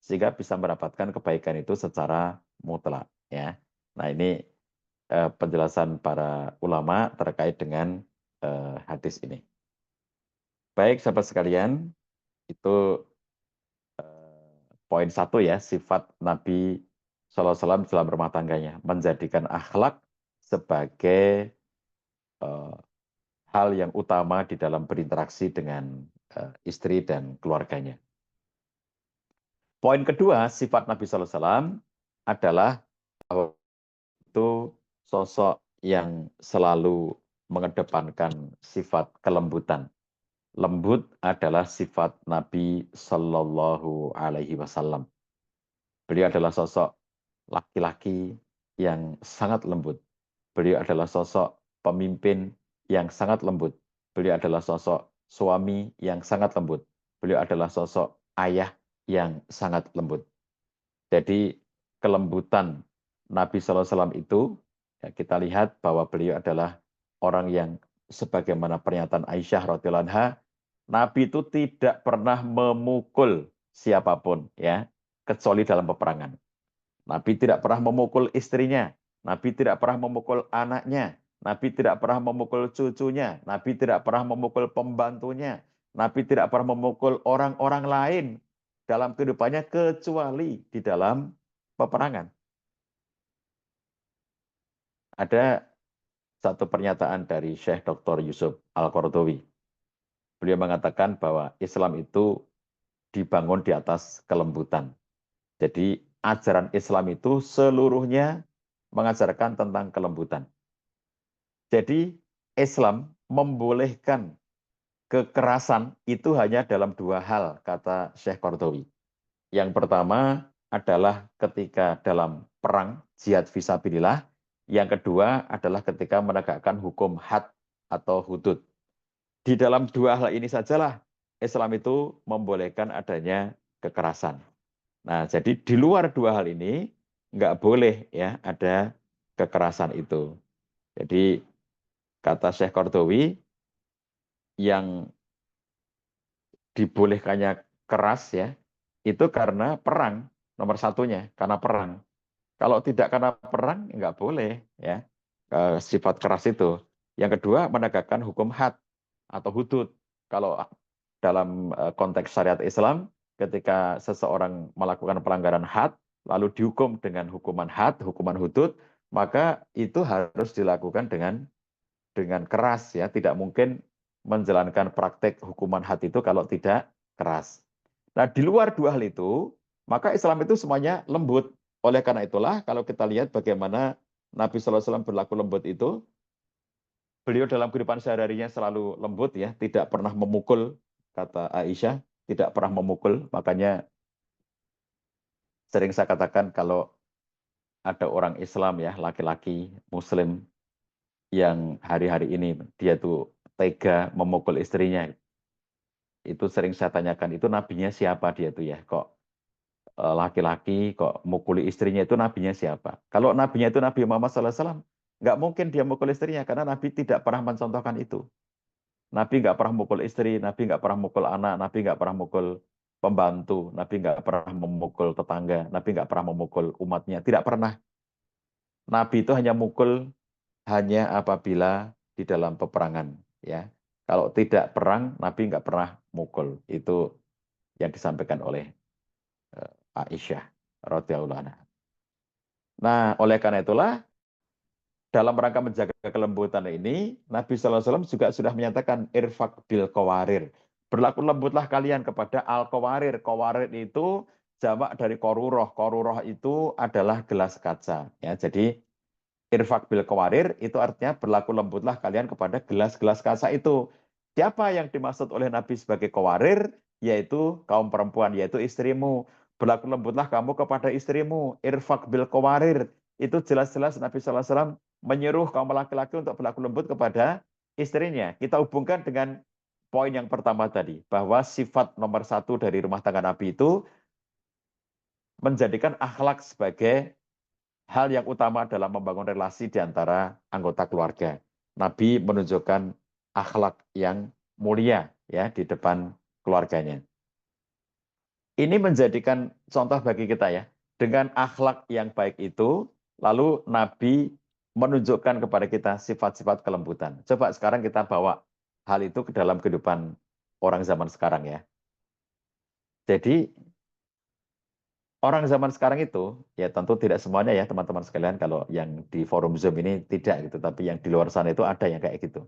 sehingga bisa mendapatkan kebaikan itu secara mutlak. Ya, nah ini penjelasan para ulama terkait dengan hadis ini. Baik, sahabat sekalian, itu poin satu ya, sifat Nabi SAW dalam rumah tangganya, menjadikan akhlak sebagai uh, hal yang utama di dalam berinteraksi dengan istri dan keluarganya. Poin kedua, sifat Nabi SAW adalah bahwa itu sosok yang selalu mengedepankan sifat kelembutan. Lembut adalah sifat Nabi Shallallahu Alaihi Wasallam. Beliau adalah sosok laki-laki yang sangat lembut. Beliau adalah sosok pemimpin yang sangat lembut. Beliau adalah sosok suami yang sangat lembut. Beliau adalah sosok ayah yang sangat lembut. Jadi kelembutan Nabi SAW itu, ya, kita lihat bahwa beliau adalah orang yang sebagaimana pernyataan Aisyah radhiyallahu anha, Nabi itu tidak pernah memukul siapapun, ya, kecuali dalam peperangan. Nabi tidak pernah memukul istrinya, Nabi tidak pernah memukul anaknya, Nabi tidak pernah memukul cucunya, Nabi tidak pernah memukul pembantunya, Nabi tidak pernah memukul orang-orang lain dalam kehidupannya kecuali di dalam peperangan. Ada satu pernyataan dari Syekh Dr. Yusuf Al-Qaradawi. Beliau mengatakan bahwa Islam itu dibangun di atas kelembutan. Jadi ajaran Islam itu seluruhnya mengajarkan tentang kelembutan. Jadi Islam membolehkan kekerasan itu hanya dalam dua hal, kata Syekh Qardawi. Yang pertama adalah ketika dalam perang, jihad fisabilillah. Yang kedua adalah ketika menegakkan hukum had atau hudud. Di dalam dua hal ini sajalah Islam itu membolehkan adanya kekerasan. Nah, jadi di luar dua hal ini nggak boleh ya ada kekerasan itu. Jadi kata Syekh Qardawi, yang dibolehkannya keras ya, itu karena perang, nomor satunya, karena perang. Kalau tidak karena perang, nggak boleh ya sifat keras itu. Yang kedua, menegakkan hukum had atau hudud. Kalau dalam konteks syariat Islam, ketika seseorang melakukan pelanggaran had, lalu dihukum dengan hukuman had, hukuman hudud, maka itu harus dilakukan dengan keras ya, tidak mungkin menjalankan praktek hukuman had itu kalau tidak keras. Nah, di luar dua hal itu, maka Islam itu semuanya lembut. Oleh karena itulah, kalau kita lihat bagaimana Nabi SAW berlaku lembut itu, beliau dalam kehidupan sehari-harinya selalu lembut ya, tidak pernah memukul, kata Aisyah, tidak pernah memukul. Makanya sering saya katakan kalau ada orang Islam ya, laki-laki Muslim yang hari-hari ini dia tuh tega memukul istrinya, itu sering saya tanyakan, itu nabinya siapa dia tuh ya, kok laki-laki kok mukuli istrinya, itu nabinya siapa? Kalau nabinya itu Nabi Muhammad SAW, nggak mungkin dia mukul istrinya, karena Nabi tidak pernah mencontohkan itu. Nabi nggak pernah mukul istri, Nabi nggak pernah mukul anak, Nabi nggak pernah mukul pembantu, Nabi nggak pernah memukul tetangga, Nabi nggak pernah memukul umatnya, tidak pernah. Nabi itu hanya mukul hanya apabila di dalam peperangan, ya. Kalau tidak perang, Nabi nggak pernah mukul. Itu yang disampaikan oleh Aisyah radhiyallahu anha. Nah, oleh karena itulah dalam rangka menjaga kelembutan ini, Nabi SAW juga sudah menyatakan irfaq bil qawarir. Berlaku lembutlah kalian kepada al-qawarir. Qawarir itu jamak dari koruroh. Koruroh itu adalah gelas kaca. Ya, jadi irfaq bil qawarir itu artinya berlaku lembutlah kalian kepada gelas-gelas kaca itu. Siapa yang dimaksud oleh Nabi sebagai qawarir? Yaitu kaum perempuan, yaitu istrimu. Berlaku lembutlah kamu kepada istrimu. Irfaq bil qawarir. Itu jelas-jelas Nabi SAW menyuruh kaum laki-laki untuk berlaku lembut kepada istrinya. Kita hubungkan dengan poin yang pertama tadi, bahwa sifat nomor satu dari rumah tangga Nabi itu menjadikan akhlak sebagai hal yang utama dalam membangun relasi di antara anggota keluarga. Nabi menunjukkan akhlak yang mulia ya di depan keluarganya. Ini menjadikan contoh bagi kita ya. Dengan akhlak yang baik itu, lalu Nabi menunjukkan kepada kita sifat-sifat kelembutan. Coba sekarang kita bawa hal itu ke dalam kehidupan orang zaman sekarang ya. Jadi orang zaman sekarang itu, ya tentu tidak semuanya ya teman-teman sekalian, kalau yang di forum Zoom ini tidak gitu, tapi yang di luar sana itu ada yang kayak gitu.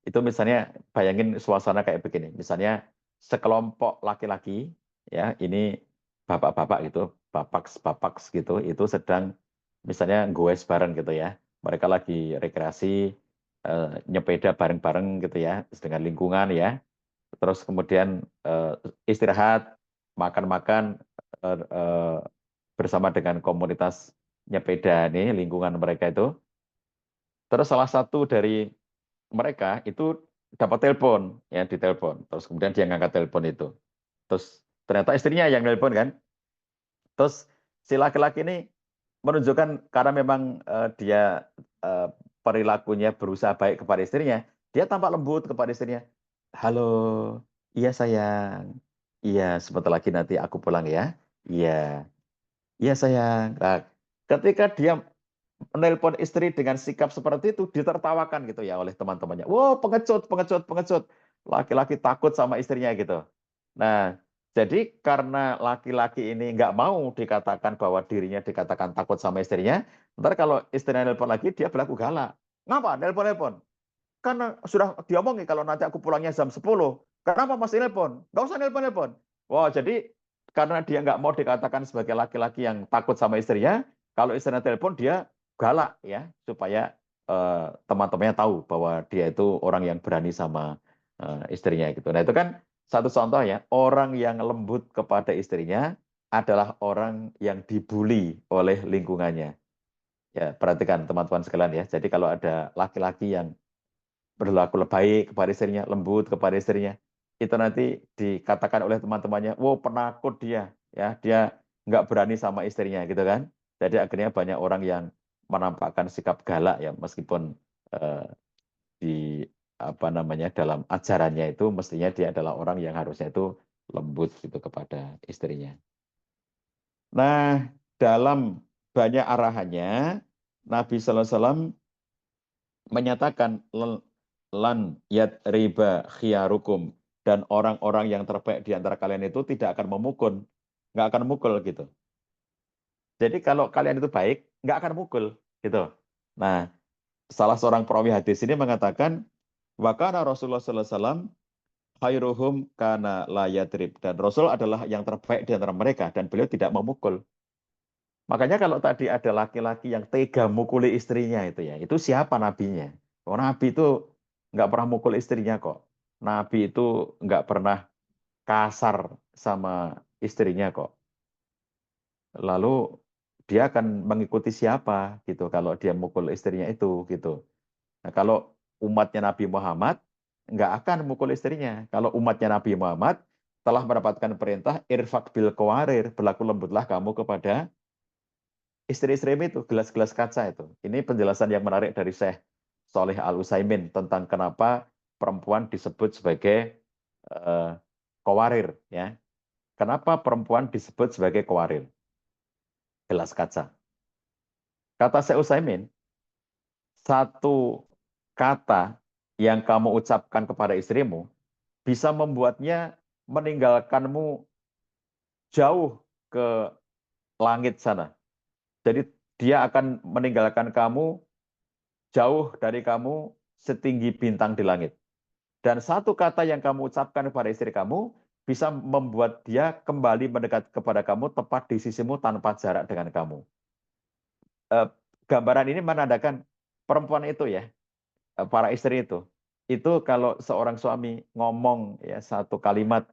Itu misalnya bayangin suasana kayak begini, misalnya sekelompok laki-laki, ya ini bapak-bapak gitu, bapak gitu, itu sedang misalnya goes bareng gitu ya, mereka lagi rekreasi, nyepeda bareng-bareng gitu ya, dengan lingkungan ya, terus kemudian istirahat, makan-makan bersama dengan komunitas nyepeda nih, lingkungan mereka itu. Terus salah satu dari mereka itu dapat telepon, ya ditelepon. Terus kemudian dia ngangkat telepon itu. Terus ternyata istrinya yang telepon kan. Terus si laki-laki ini menunjukkan karena memang dia eh, perilakunya berusaha baik kepada istrinya, dia tampak lembut kepada istrinya. Halo, iya sayang, iya sebentar lagi nanti aku pulang ya. Iya, iya sayang. Nah, ketika dia menelpon istri dengan sikap seperti itu ditertawakan gitu ya oleh teman-temannya. Wow, pengecut, pengecut, pengecut. Laki-laki takut sama istrinya gitu. Nah, jadi karena laki-laki ini nggak mau dikatakan bahwa dirinya dikatakan takut sama istrinya, ntar kalau istrinya nelpon lagi, dia berlaku galak. Ngapa? Nelpon-nelpon. Karena sudah diomongin kalau nanti aku pulangnya jam 10. Kenapa masih nelpon? Nggak usah nelpon-nelpon. Wah, jadi karena dia nggak mau dikatakan sebagai laki-laki yang takut sama istrinya, kalau istrinya telepon dia galak ya, supaya teman-temannya tahu bahwa dia itu orang yang berani sama istrinya gitu. Nah itu kan satu contoh ya, orang yang lembut kepada istrinya adalah orang yang dibully oleh lingkungannya. Ya, perhatikan teman-teman sekalian ya. Jadi kalau ada laki-laki yang berlaku baik kepada istrinya, lembut kepada istrinya, itu nanti dikatakan oleh teman-temannya, wow penakut dia, ya dia nggak berani sama istrinya gitu kan. Jadi akhirnya banyak orang yang menampakkan sikap galak ya, meskipun eh, di apa namanya dalam ajarannya itu mestinya dia adalah orang yang harusnya itu lembut gitu kepada istrinya. Nah, dalam banyak arahannya, Nabi Sallallahu Alaihi Wasallam menyatakan lan yat riba khiyarukum, dan orang-orang yang terbaik di antara kalian itu tidak akan memukul, nggak akan mukul gitu. Jadi kalau kalian itu baik, nggak akan mukul gitu. Nah, salah seorang perawi hadis ini mengatakan, wakana Rasulullah Sallallahu Alaihi Wasallam khairuhum kana la yadrib, dan Rasul adalah yang terbaik di antara mereka dan beliau tidak memukul. Makanya kalau tadi ada laki-laki yang tega mukuli istrinya itu siapa nabinya? Oh, Nabi itu nggak pernah mukul istrinya kok. Nabi itu nggak pernah kasar sama istrinya kok. Lalu dia akan mengikuti siapa gitu kalau dia mukul istrinya itu gitu. Nah, kalau umatnya Nabi Muhammad nggak akan mukul istrinya. Kalau umatnya Nabi Muhammad telah mendapatkan perintah irfak bil kawarir, berlaku lembutlah kamu kepada istri-istri itu, gelas-gelas kaca itu. Ini penjelasan yang menarik dari Syekh Soleh Al-Utsaimin tentang kenapa perempuan disebut sebagai kawarir ya. Kenapa perempuan disebut sebagai kawarir? Gelas kaca. Kata Syekh Utsaimin, satu kata yang kamu ucapkan kepada istrimu bisa membuatnya meninggalkanmu jauh ke langit sana. Jadi dia akan meninggalkan kamu jauh dari kamu setinggi bintang di langit. Dan satu kata yang kamu ucapkan kepada istri kamu bisa membuat dia kembali mendekat kepada kamu tepat di sisimu tanpa jarak dengan kamu. Eh, Gambaran ini menandakan perempuan itu ya, para istri itu kalau seorang suami ngomong ya satu kalimat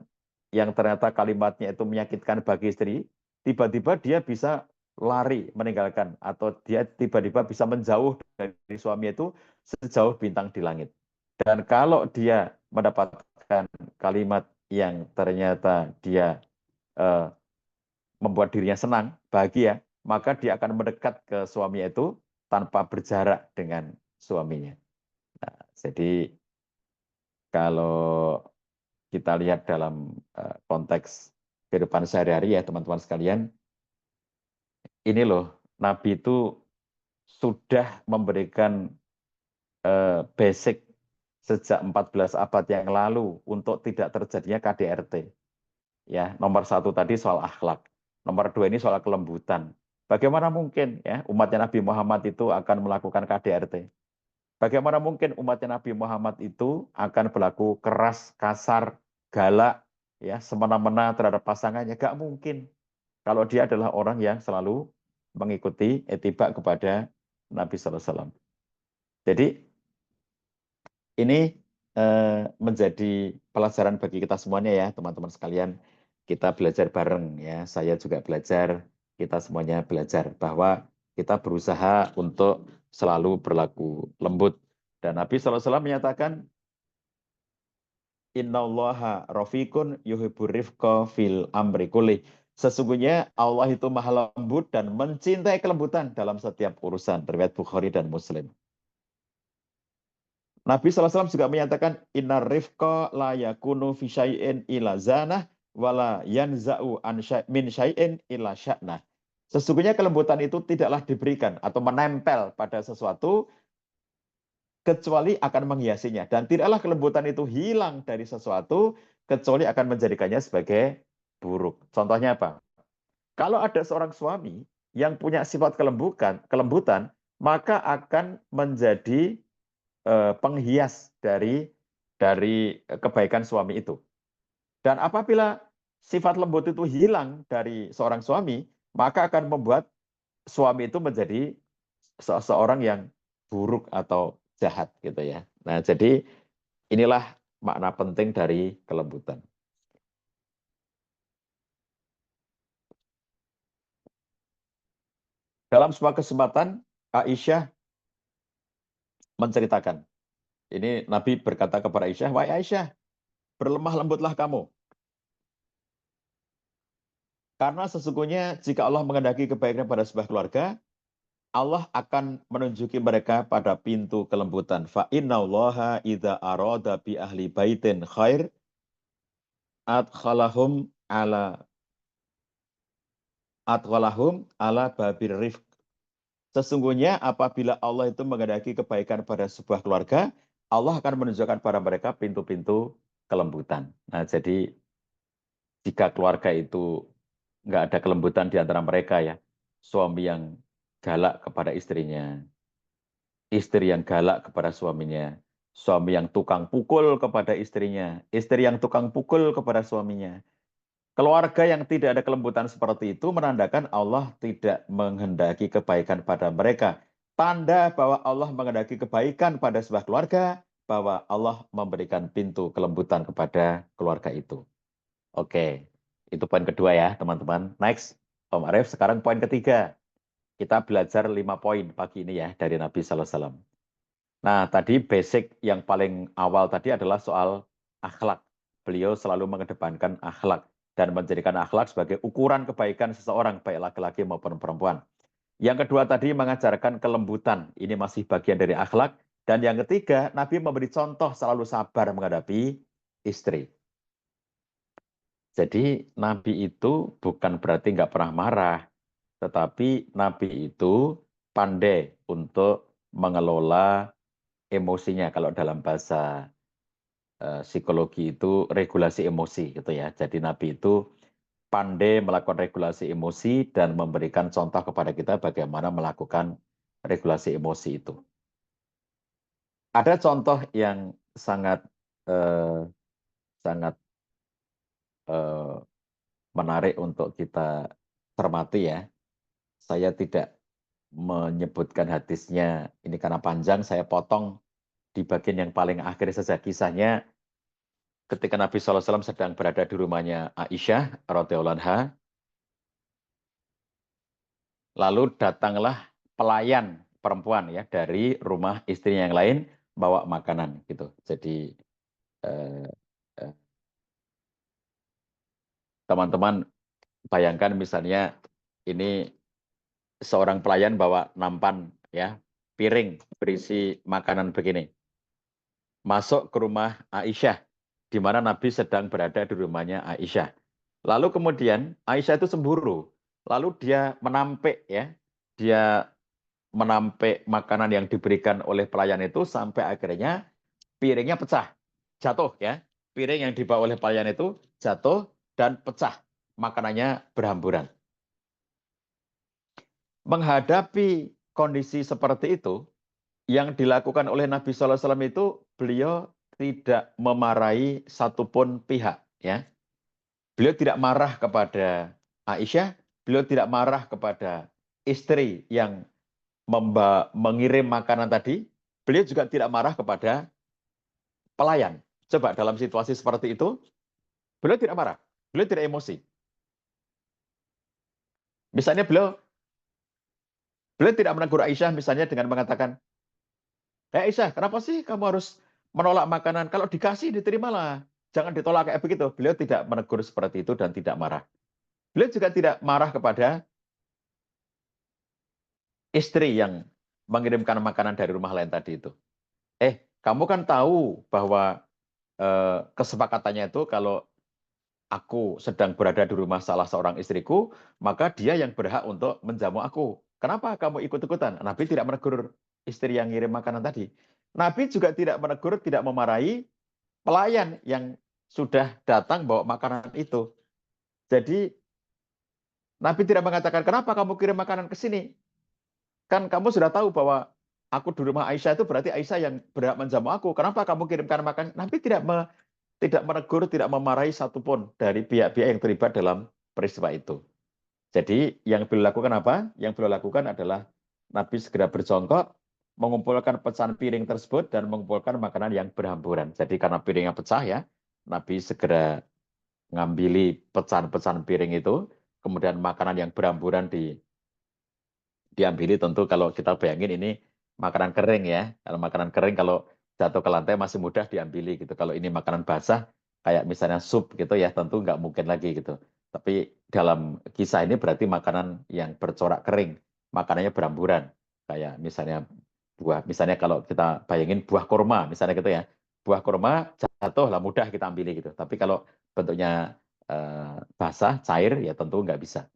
yang ternyata kalimatnya itu menyakitkan bagi istri, tiba-tiba dia bisa lari meninggalkan atau dia tiba-tiba bisa menjauh dari suami itu sejauh bintang di langit. Dan kalau dia mendapatkan kalimat yang ternyata dia eh, membuat dirinya senang, bahagia, maka dia akan mendekat ke suami itu tanpa berjarak dengan suaminya. Nah, jadi kalau kita lihat dalam konteks kehidupan sehari-hari ya teman-teman sekalian, ini loh Nabi itu sudah memberikan basic sejak 14 abad yang lalu untuk tidak terjadinya KDRT. Ya, nomor satu tadi soal akhlak, nomor dua ini soal kelembutan. Bagaimana mungkin ya umatnya Nabi Muhammad itu akan melakukan KDRT? Bagaimana mungkin umatnya Nabi Muhammad itu akan berlaku keras, kasar, galak, ya semena-mena terhadap pasangannya? Gak mungkin. Kalau dia adalah orang yang selalu mengikuti etiba kepada Nabi Sallallahu Alaihi Wasallam. Jadi ini menjadi pelajaran bagi kita semuanya ya teman-teman sekalian. Kita belajar bareng ya. Saya juga belajar, kita semuanya belajar bahwa kita berusaha untuk selalu berlaku lembut. Dan Nabi Sallallahu Alaihi Wasallam menyatakan, Innallaha rafiqun yuhibbur rifqa fil amri kulli. Sesungguhnya Allah itu maha lembut dan mencintai kelembutan dalam setiap urusan. Riwayat Bukhari dan Muslim. Nabi SAW juga menyatakan, Inna rifqa la yakunu fi syai'in ila zanah wala yanza'u min syai'in ila sya'nah. Sesungguhnya kelembutan itu tidaklah diberikan atau menempel pada sesuatu kecuali akan menghiasinya. Dan tidaklah kelembutan itu hilang dari sesuatu kecuali akan menjadikannya sebagai buruk. Contohnya apa? Kalau ada seorang suami yang punya sifat kelembutan, maka akan menjadi penghias dari kebaikan suami itu. Dan apabila sifat lembut itu hilang dari seorang suami, maka akan membuat suami itu menjadi seorang yang buruk atau jahat gitu ya. Nah, jadi inilah makna penting dari kelembutan. Dalam sebuah kesempatan, Aisyah menceritakan, ini Nabi berkata kepada Aisyah, "Wahai Aisyah, berlemah lembutlah kamu. Karena sesungguhnya jika Allah menghendaki kebaikan pada sebuah keluarga, Allah akan menunjuki mereka pada pintu kelembutan. Fa innallaha idza arada bi ahli baitin khair adkhalahum ala babir rifq. Sesungguhnya apabila Allah itu menghendaki kebaikan pada sebuah keluarga, Allah akan menunjukkan pada mereka pintu-pintu kelembutan. Nah, jadi jika keluarga itu nggak ada kelembutan di antara mereka ya, suami yang galak kepada istrinya, istri yang galak kepada suaminya, suami yang tukang pukul kepada istrinya, istri yang tukang pukul kepada suaminya. Keluarga yang tidak ada kelembutan seperti itu menandakan Allah tidak menghendaki kebaikan pada mereka. Tanda bahwa Allah menghendaki kebaikan pada sebuah keluarga, bahwa Allah memberikan pintu kelembutan kepada keluarga itu. Oke, itu poin kedua ya teman-teman. Next, Om Arief, sekarang poin ketiga. Kita belajar 5 poin pagi ini ya dari Nabi Sallallahu Alaihi Wasallam. Nah, tadi basic yang paling awal tadi adalah soal akhlak. Beliau selalu mengedepankan akhlak dan menjadikan akhlak sebagai ukuran kebaikan seseorang, baik laki-laki maupun perempuan. Yang kedua tadi mengajarkan kelembutan. Ini masih bagian dari akhlak. Dan yang ketiga, Nabi memberi contoh selalu sabar menghadapi istri. Jadi Nabi itu bukan berarti nggak pernah marah, tetapi Nabi itu pandai untuk mengelola emosinya. Kalau dalam bahasa psikologi itu regulasi emosi gitu ya. Jadi Nabi itu pandai melakukan regulasi emosi dan memberikan contoh kepada kita bagaimana melakukan regulasi emosi itu. Ada contoh yang sangat eh, sangat eh, menarik untuk kita cermati ya. Saya tidak menyebutkan hadisnya ini karena panjang, saya potong di bagian yang paling akhir saja. Kisahnya ketika Nabi SAW sedang berada di rumahnya Aisyah radhiyallahu anha, lalu datanglah pelayan perempuan ya dari rumah istrinya yang lain bawa makanan gitu. Jadi eh, eh, teman-teman bayangkan misalnya ini seorang pelayan bawa nampan ya, piring berisi makanan begini. Masuk ke rumah Aisyah di mana Nabi sedang berada di rumahnya Aisyah. Lalu kemudian Aisyah itu cemburu. Lalu dia menampik ya. Dia menampik makanan yang diberikan oleh pelayan itu sampai akhirnya piringnya pecah. Jatuh ya. Piring yang dibawa oleh pelayan itu jatuh dan pecah. Makanannya berhamburan. Menghadapi kondisi seperti itu, yang dilakukan oleh Nabi SAW itu beliau tidak memarahi satupun pihak. Ya. Beliau tidak marah kepada Aisyah, beliau tidak marah kepada istri yang mengirim makanan tadi, beliau juga tidak marah kepada pelayan. Coba dalam situasi seperti itu, beliau tidak marah, beliau tidak emosi. Misalnya beliau tidak menegur Aisyah misalnya dengan mengatakan, Aisyah, kenapa sih kamu harus menolak makanan? Kalau dikasih, diterimalah. Jangan ditolak kayak begitu. Beliau tidak menegur seperti itu dan tidak marah. Beliau juga tidak marah kepada istri yang mengirimkan makanan dari rumah lain tadi itu. Kamu kan tahu bahwa kesepakatannya itu kalau aku sedang berada di rumah salah seorang istriku, maka dia yang berhak untuk menjamu aku. Kenapa kamu ikut-ikutan? Nabi tidak menegur istri yang ngirim makanan tadi. Nabi juga tidak menegur, tidak memarahi pelayan yang sudah datang bawa makanan itu. Jadi Nabi tidak mengatakan, kenapa kamu kirim makanan ke sini? Kan kamu sudah tahu bahwa aku di rumah Aisyah itu berarti Aisyah yang berhak menjamu aku. Kenapa kamu kirimkan makanan? Nabi tidak menegur, tidak memarahi satupun dari pihak-pihak yang terlibat dalam peristiwa itu. Jadi yang beliau lakukan apa? Yang beliau lakukan adalah Nabi segera berjongkok, mengumpulkan pecahan piring tersebut dan mengumpulkan makanan yang berhamburan. Jadi karena piringnya pecah ya, Nabi segera ngambil pecahan-pecahan piring itu, kemudian makanan yang berhamburan diambili. Tentu kalau kita bayangin ini makanan kering ya. Kalau makanan kering kalau jatuh ke lantai masih mudah diambili gitu. Kalau ini makanan basah kayak misalnya sup gitu ya, tentu nggak mungkin lagi gitu. Tapi dalam kisah ini berarti makanan yang bercorak kering, makanannya berhamburan. Kayak misalnya buah, misalnya kalau kita bayangin buah kurma misalnya gitu ya. Buah kurma jatuh lah mudah kita ambili gitu. Tapi kalau bentuknya basah, cair ya tentu nggak bisa.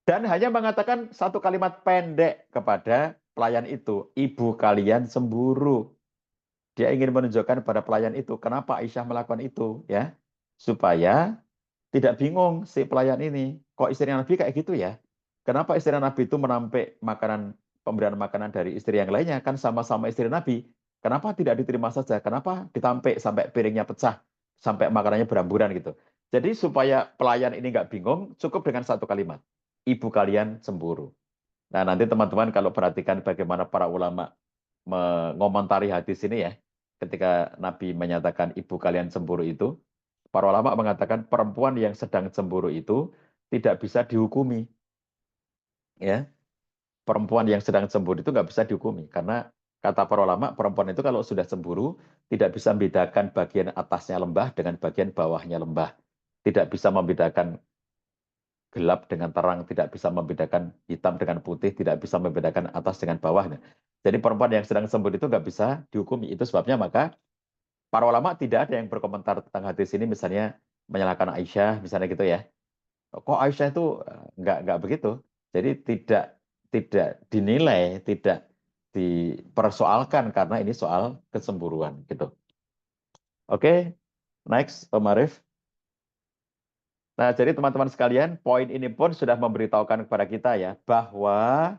Dan hanya mengatakan satu kalimat pendek kepada pelayan itu, ibu kalian cemburu. Dia ingin menunjukkan pada pelayan itu, kenapa Aisyah melakukan itu, ya, supaya tidak bingung si pelayan ini, kok istri Nabi kayak gitu ya? Kenapa istri Nabi itu menampik makanan, pemberian makanan dari istri yang lainnya, kan sama-sama istri Nabi. Kenapa tidak diterima saja? Kenapa ditampik sampai piringnya pecah, sampai makanannya beramburan gitu? Jadi supaya pelayan ini nggak bingung, cukup dengan satu kalimat, ibu kalian cemburu. Nah, nanti teman-teman kalau perhatikan bagaimana para ulama mengomentari hadis ini ya, ketika Nabi menyatakan ibu kalian cemburu itu, para ulama mengatakan perempuan yang sedang cemburu itu tidak bisa dihukumi. Ya, perempuan yang sedang cemburu itu nggak bisa dihukumi karena kata para ulama perempuan itu kalau sudah cemburu tidak bisa membedakan bagian atasnya lembah dengan bagian bawahnya lembah, tidak bisa membedakan gelap dengan terang, tidak bisa membedakan hitam dengan putih, tidak bisa membedakan atas dengan bawahnya. Jadi perempuan yang sedang cemburu itu nggak bisa dihukumi. Itu sebabnya maka para ulama tidak ada yang berkomentar tentang hadis ini, misalnya menyalahkan Aisyah, misalnya gitu ya. Kok Aisyah itu nggak begitu. Jadi tidak dinilai, tidak dipersoalkan karena ini soal kecemburuan gitu. Oke, next Om Arif. Nah, jadi teman-teman sekalian, poin ini pun sudah memberitahukan kepada kita ya, bahwa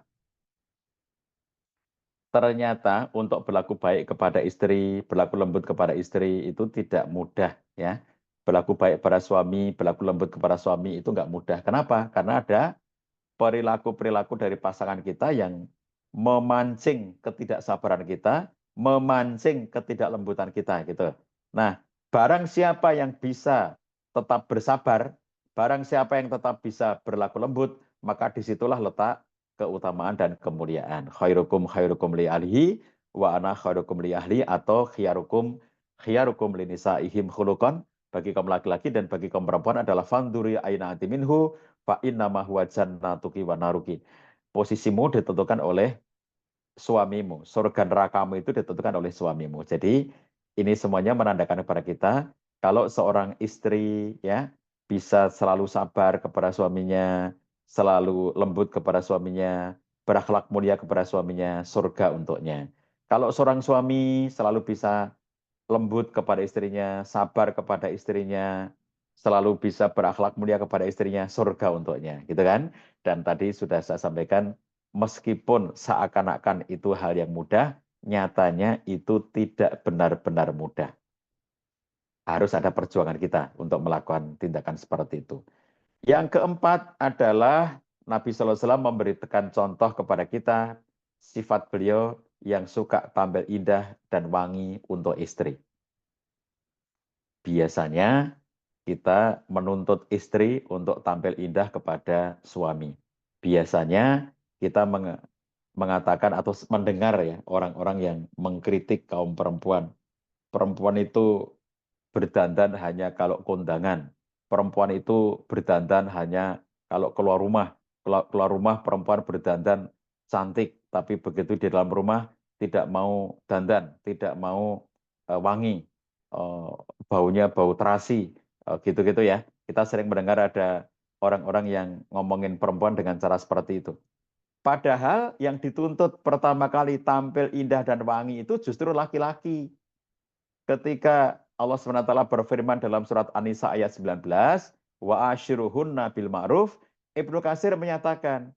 ternyata untuk berlaku baik kepada istri, berlaku lembut kepada istri itu tidak mudah ya. Berlaku baik pada suami, berlaku lembut kepada suami itu nggak mudah. Kenapa? Karena ada perilaku-perilaku dari pasangan kita yang memancing ketidaksabaran kita, memancing ketidaklembutan kita gitu. Nah, barang siapa yang bisa tetap bersabar, barang siapa yang tetap bisa berlaku lembut, maka disitulah letak keutamaan dan kemuliaan. Khairukum khairukum li ahlihi wa ana khairukum li ahli, atau khiyarukum li nisaihim khuluqan, bagi kaum laki-laki dan bagi kaum perempuan adalah fanduri aina minhu fa innama huwa jannatuki wa naruki. Posisimu ditentukan oleh suamimu, surga nerakamu itu ditentukan oleh suamimu. Jadi ini semuanya menandakan kepada kita kalau seorang istri ya bisa selalu sabar kepada suaminya, selalu lembut kepada suaminya, berakhlak mulia kepada suaminya, surga untuknya. Kalau seorang suami selalu bisa lembut kepada istrinya, sabar kepada istrinya, selalu bisa berakhlak mulia kepada istrinya, surga untuknya, gitu kan? Dan tadi sudah saya sampaikan, meskipun seakan-akan itu hal yang mudah, nyatanya itu tidak benar-benar mudah. Harus ada perjuangan kita untuk melakukan tindakan seperti itu. Yang keempat adalah Nabi SAW memberikan contoh kepada kita sifat beliau yang suka tampil indah dan wangi untuk istri. Biasanya kita menuntut istri untuk tampil indah kepada suami. Biasanya kita mengatakan atau mendengar ya orang-orang yang mengkritik kaum perempuan. Perempuan itu berdandan hanya kalau kondangan. Perempuan itu berdandan hanya kalau keluar rumah. Keluar rumah perempuan berdandan cantik, tapi begitu di dalam rumah tidak mau dandan, tidak mau wangi, eh, baunya bau terasi, gitu-gitu ya. Kita sering mendengar ada orang-orang yang ngomongin perempuan dengan cara seperti itu. Padahal yang dituntut pertama kali tampil indah dan wangi itu justru laki-laki. Ketika Allah SWT berfirman dalam surat An-Nisa ayat 19, wa ashiruhunna bil ma'ruf, Ibnu Katsir menyatakan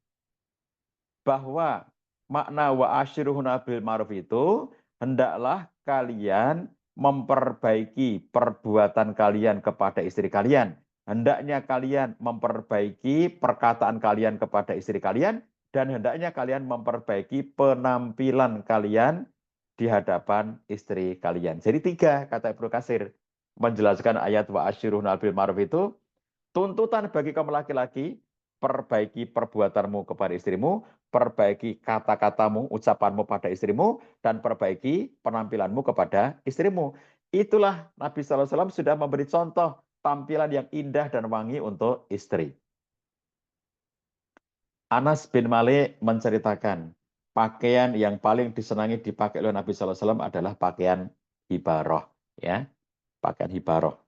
bahwa makna wa ashiruhunna bil ma'ruf itu hendaklah kalian memperbaiki perbuatan kalian kepada istri kalian. Hendaknya kalian memperbaiki perkataan kalian kepada istri kalian dan hendaknya kalian memperbaiki penampilan kalian di hadapan istri kalian. Jadi 3 kata Ibnu Katsir menjelaskan ayat wa asyiruna bil ma'ruf itu tuntutan bagi kaum laki-laki, perbaiki perbuatanmu kepada istrimu, perbaiki kata-katamu, ucapanmu pada istrimu, dan perbaiki penampilanmu kepada istrimu. Itulah Nabi SAW sudah memberi contoh tampilan yang indah dan wangi untuk istri. Anas bin Malik menceritakan, pakaian yang paling disenangi dipakai oleh Nabi SAW adalah pakaian hibaroh. Ya, pakaian hibaroh.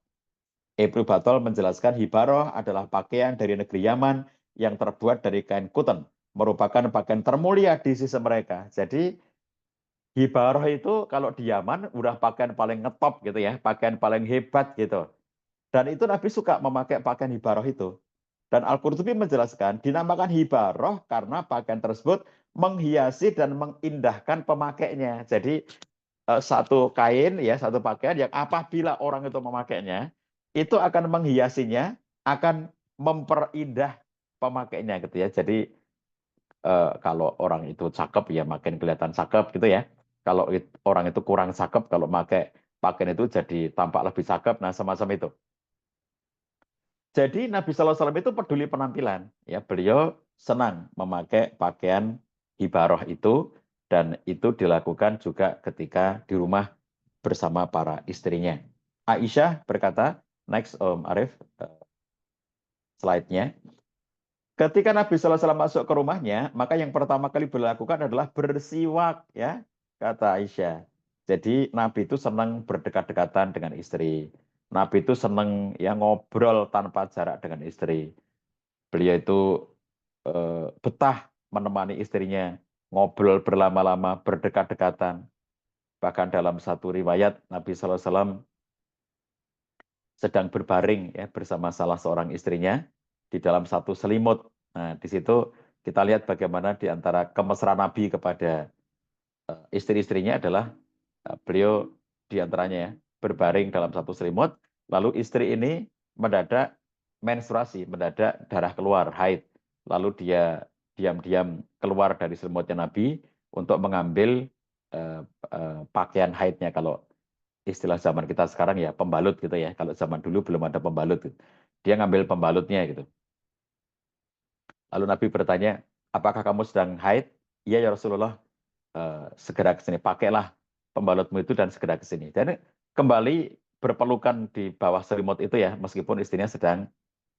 Ibnu Battal menjelaskan hibaroh adalah pakaian dari negeri Yaman yang terbuat dari kain kuten, merupakan pakaian termulia di sisi mereka. Jadi hibaroh itu kalau di Yaman udah pakaian paling ngetop gitu ya, pakaian paling hebat gitu. Dan itu Nabi suka memakai pakaian hibaroh itu. Dan Al-Qurtubi menjelaskan dinamakan hibaroh karena pakaian tersebut menghiasi dan mengindahkan pemakainya. Jadi satu kain ya, satu pakaian yang apabila orang itu memakainya, itu akan menghiasinya, akan memperindah pemakainya gitu ya. Jadi kalau orang itu cakep ya makin kelihatan cakep gitu ya. Kalau orang itu kurang cakep, kalau pakai pakaian itu jadi tampak lebih cakep. Nah, semacam itu. Jadi Nabi SAW itu peduli penampilan. Ya, beliau senang memakai pakaian hibaroh itu dan itu dilakukan juga ketika di rumah bersama para istrinya. Aisyah berkata, next Om Arif, slide-nya. Ketika Nabi SAW masuk ke rumahnya, maka yang pertama kali dilakukan adalah bersiwak, ya, kata Aisyah. Jadi Nabi itu senang berdekat-dekatan dengan istri. Nabi itu senang ya ngobrol tanpa jarak dengan istri. Beliau itu betah menemani istrinya, ngobrol berlama-lama, berdekat-dekatan. Bahkan dalam satu riwayat Nabi SAW sedang berbaring ya bersama salah seorang istrinya di dalam satu selimut. Nah, di situ kita lihat bagaimana di antara kemesraan Nabi kepada istri-istrinya adalah beliau di antaranya ya berbaring dalam satu selimut, lalu istri ini mendadak menstruasi, mendadak darah keluar, haid. Lalu dia diam-diam keluar dari selimutnya Nabi untuk mengambil pakaian haidnya kalau istilah zaman kita sekarang ya pembalut gitu ya. Kalau zaman dulu belum ada pembalut. Dia ngambil pembalutnya gitu. Lalu Nabi bertanya, apakah kamu sedang haid? Iya ya Rasulullah, segera ke sini. Pakailah pembalutmu itu dan segera ke sini. Dan kembali berpelukan di bawah selimut itu ya, meskipun istrinya sedang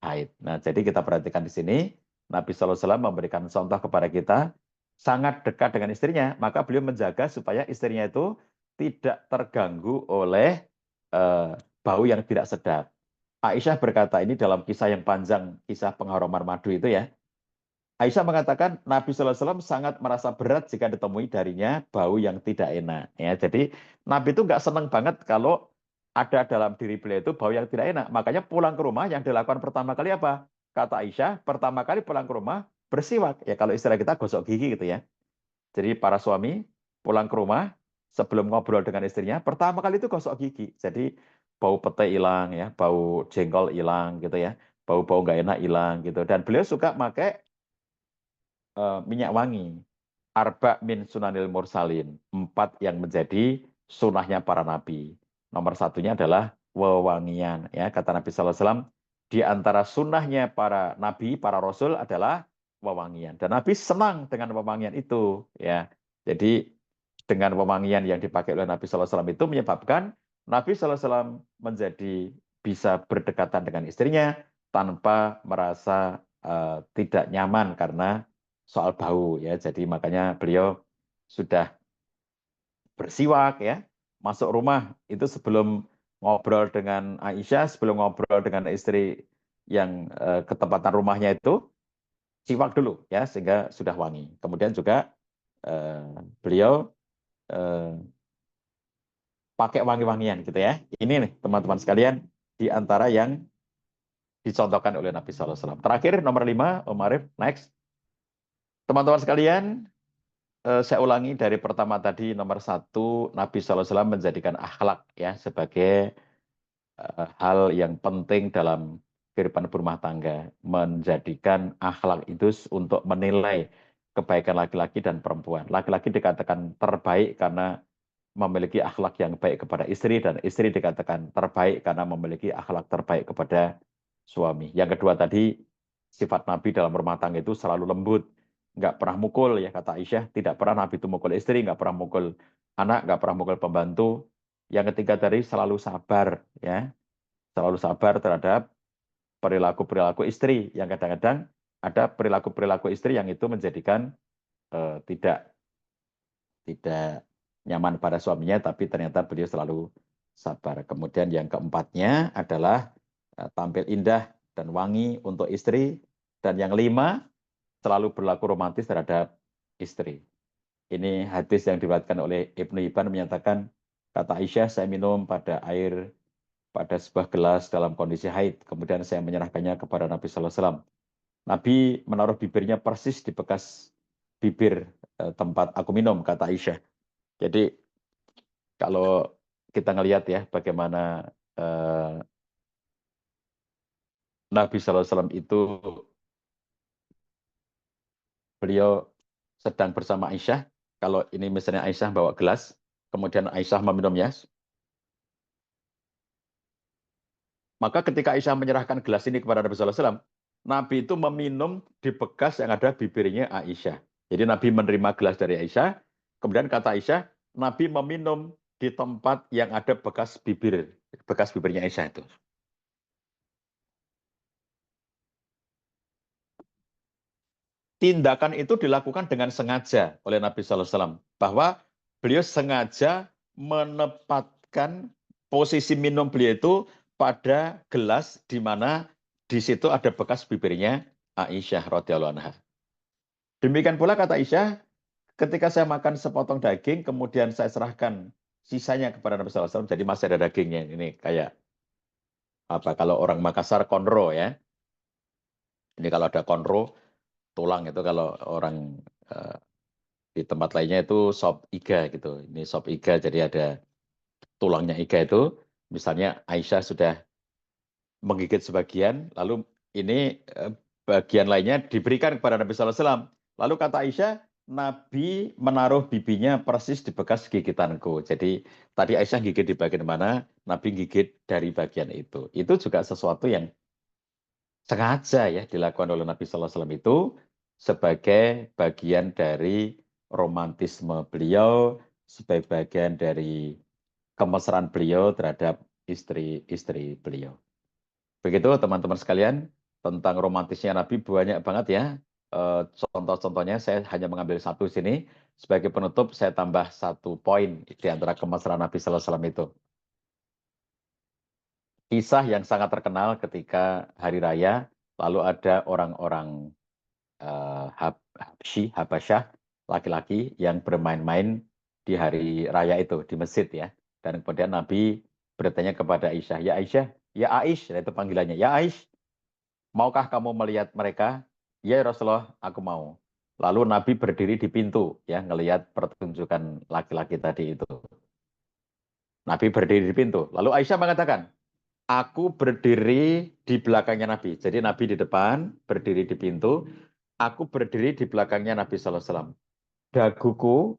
haid. Nah, jadi kita perhatikan di sini, Nabi SAW memberikan contoh kepada kita, sangat dekat dengan istrinya, maka beliau menjaga supaya istrinya itu tidak terganggu oleh bau yang tidak sedap. Aisyah berkata ini dalam kisah yang panjang, kisah pengharuman madu itu ya. Aisyah mengatakan Nabi SAW sangat merasa berat jika ditemui darinya bau yang tidak enak. Ya, jadi Nabi itu nggak senang banget kalau ada dalam diri beliau itu bau yang tidak enak. Makanya pulang ke rumah yang dilakukan pertama kali apa? Kata Aisyah, pertama kali pulang ke rumah bersiwak. Ya kalau istilah kita gosok gigi gitu ya. Jadi para suami pulang ke rumah sebelum ngobrol dengan istrinya, pertama kali itu gosok gigi. Jadi bau pete hilang ya, bau jengkol hilang gitu ya, bau-bau nggak enak hilang gitu. Dan beliau suka pakai minyak wangi. Arba min sunanil mursalin. 4 yang menjadi sunahnya para nabi. Nomor satunya adalah wewangian. Ya, kata Nabi SAW, di antara sunahnya para nabi, para rasul adalah wewangian. Dan Nabi senang dengan wewangian itu. Ya, jadi dengan wewangian yang dipakai oleh Nabi SAW itu menyebabkan Nabi SAW menjadi bisa berdekatan dengan istrinya tanpa merasa tidak nyaman karena soal bau ya. Jadi makanya beliau sudah bersiwak ya. Masuk rumah itu sebelum ngobrol dengan Aisyah, sebelum ngobrol dengan istri yang ketempatan rumahnya itu siwak dulu ya sehingga sudah wangi. Kemudian juga beliau eh, pakai wangi-wangian gitu ya. Ini nih teman-teman sekalian di antara yang dicontohkan oleh Nabi SAW. Terakhir nomor 5, Om Arif, next. Teman-teman sekalian, saya ulangi dari pertama tadi nomor 1 Nabi SAW menjadikan akhlak ya sebagai hal yang penting dalam kehidupan berumah tangga, menjadikan akhlak itu untuk menilai kebaikan laki-laki dan perempuan. Laki-laki dikatakan terbaik karena memiliki akhlak yang baik kepada istri, dan istri dikatakan terbaik karena memiliki akhlak terbaik kepada suami. Yang kedua tadi, sifat Nabi dalam rumah tangga itu selalu lembut, nggak pernah mukul ya, kata Aisyah, tidak pernah Nabi itu mukul istri, nggak pernah mukul anak, nggak pernah mukul pembantu. Yang ketiga tadi selalu sabar ya, selalu sabar terhadap perilaku-perilaku istri yang kadang-kadang ada perilaku-perilaku istri yang itu menjadikan tidak tidak nyaman pada suaminya, tapi ternyata beliau selalu sabar. Kemudian yang keempatnya adalah tampil indah dan wangi untuk istri. Dan yang lima, selalu berlaku romantis terhadap istri. Ini hadis yang diriwayatkan oleh Ibnu Hibban menyatakan, kata Aisyah, saya minum pada sebuah gelas dalam kondisi haid. Kemudian saya menyerahkannya kepada Nabi Sallallahu Alaihi Wasallam. Nabi menaruh bibirnya persis di bekas bibir tempat aku minum, kata Aisyah. Jadi kalau kita ngelihat ya bagaimana Nabi Sallallahu Alaihi Wasallam itu beliau sedang bersama Aisyah. Kalau ini misalnya Aisyah bawa gelas, kemudian Aisyah meminumnya, maka ketika Aisyah menyerahkan gelas ini kepada Nabi Sallallahu Alaihi Wasallam, Nabi itu meminum di bekas yang ada bibirnya Aisyah. Jadi Nabi menerima gelas dari Aisyah, kemudian kata Aisyah, Nabi meminum di tempat yang ada bekas bibirnya Aisyah itu. Tindakan itu dilakukan dengan sengaja oleh Nabi Sallallahu Alaihi Wasallam, bahwa beliau sengaja menempatkan posisi minum beliau itu pada gelas di mana di situ ada bekas bibirnya Aisyah radhiyallahu anha. Demikian pula kata Aisyah, ketika saya makan sepotong daging, kemudian saya serahkan sisanya kepada Nabi Sallallahu Alaihi Wasallam, jadi masih ada dagingnya. Ini kayak apa? Kalau orang Makassar konro ya. Ini kalau ada konro, tulang itu kalau orang eh, di tempat lainnya itu sop iga gitu. Ini sop iga, jadi ada tulangnya iga itu. Misalnya Aisyah sudah menggigit sebagian, lalu ini bagian lainnya diberikan kepada Nabi Sallallahu Alaihi Wasallam. Lalu kata Aisyah, Nabi menaruh bibinya persis di bekas gigitanku. Jadi tadi Aisyah gigit di bagian mana, Nabi gigit dari bagian itu. Itu juga sesuatu yang sengaja ya dilakukan oleh Nabi Sallallahu Alaihi Wasallam itu sebagai bagian dari romantisme beliau, sebagai bagian dari kemesraan beliau terhadap istri-istri beliau. Begitu teman-teman sekalian, tentang romantisnya Nabi banyak banget ya. Contoh-contohnya saya hanya mengambil satu sini. Sebagai penutup saya tambah satu poin di antara kemesraan Nabi Sallallahu Alaihi Wasallam itu. Kisah yang sangat terkenal ketika hari raya, lalu ada orang-orang Habasyah, laki-laki yang bermain-main di hari raya itu, di masjid ya. Dan kemudian Nabi bertanya kepada Aisyah, ya Aish, itu panggilannya, ya Aish, maukah kamu melihat mereka? Ya Rasulullah, aku mau. Lalu Nabi berdiri di pintu, ya, ngelihat pertunjukan laki-laki tadi itu. Nabi berdiri di pintu. Lalu Aisyah mengatakan, aku berdiri di belakangnya Nabi. Jadi Nabi di depan, berdiri di pintu. Aku berdiri di belakangnya Nabi Sallallahu Alaihi Wasallam. Daguku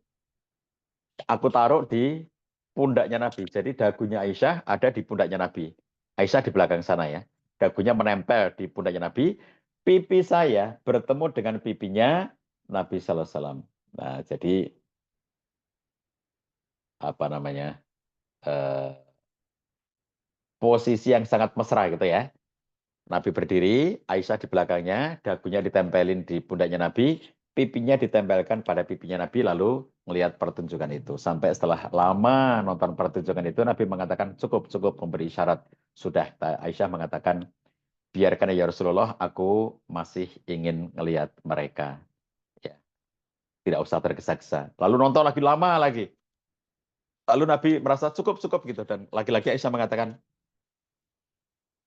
aku taruh di pundaknya Nabi. Jadi dagunya Aisyah ada di pundaknya Nabi. Aisyah di belakang sana ya. Dagunya menempel di pundaknya Nabi. Pipi saya bertemu dengan pipinya Nabi Sallallahu Alaihi Wasallam. Nah, jadi apa namanya? eh, Posisi yang sangat mesra gitu ya. Nabi berdiri, Aisyah di belakangnya, dagunya ditempelin di pundaknya Nabi, pipinya ditempelkan pada pipinya Nabi, lalu melihat pertunjukan itu. Sampai setelah lama nonton pertunjukan itu, Nabi mengatakan cukup memberi isyarat. Sudah, Aisyah mengatakan, biarkan ya Rasulullah, aku masih ingin melihat mereka. Ya, tidak usah tergesa-gesa. Lalu nonton lagi lama lagi. Lalu Nabi merasa cukup gitu. Dan lagi-lagi Aisyah mengatakan,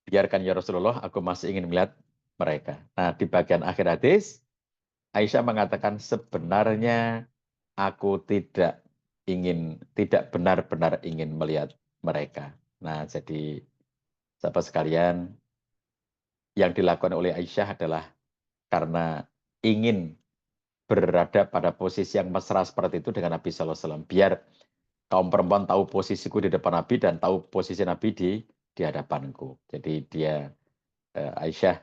biarkan ya Rasulullah, aku masih ingin melihat mereka. Nah, di bagian akhir hadis, Aisyah mengatakan sebenarnya aku tidak benar-benar ingin melihat mereka. Nah, jadi sahabat sekalian, yang dilakukan oleh Aisyah adalah karena ingin berada pada posisi yang mesra seperti itu dengan Nabi sallallahu alaihi wasallam. Biar kaum perempuan tahu posisiku di depan Nabi dan tahu posisi Nabi di hadapanku. Jadi dia, Aisyah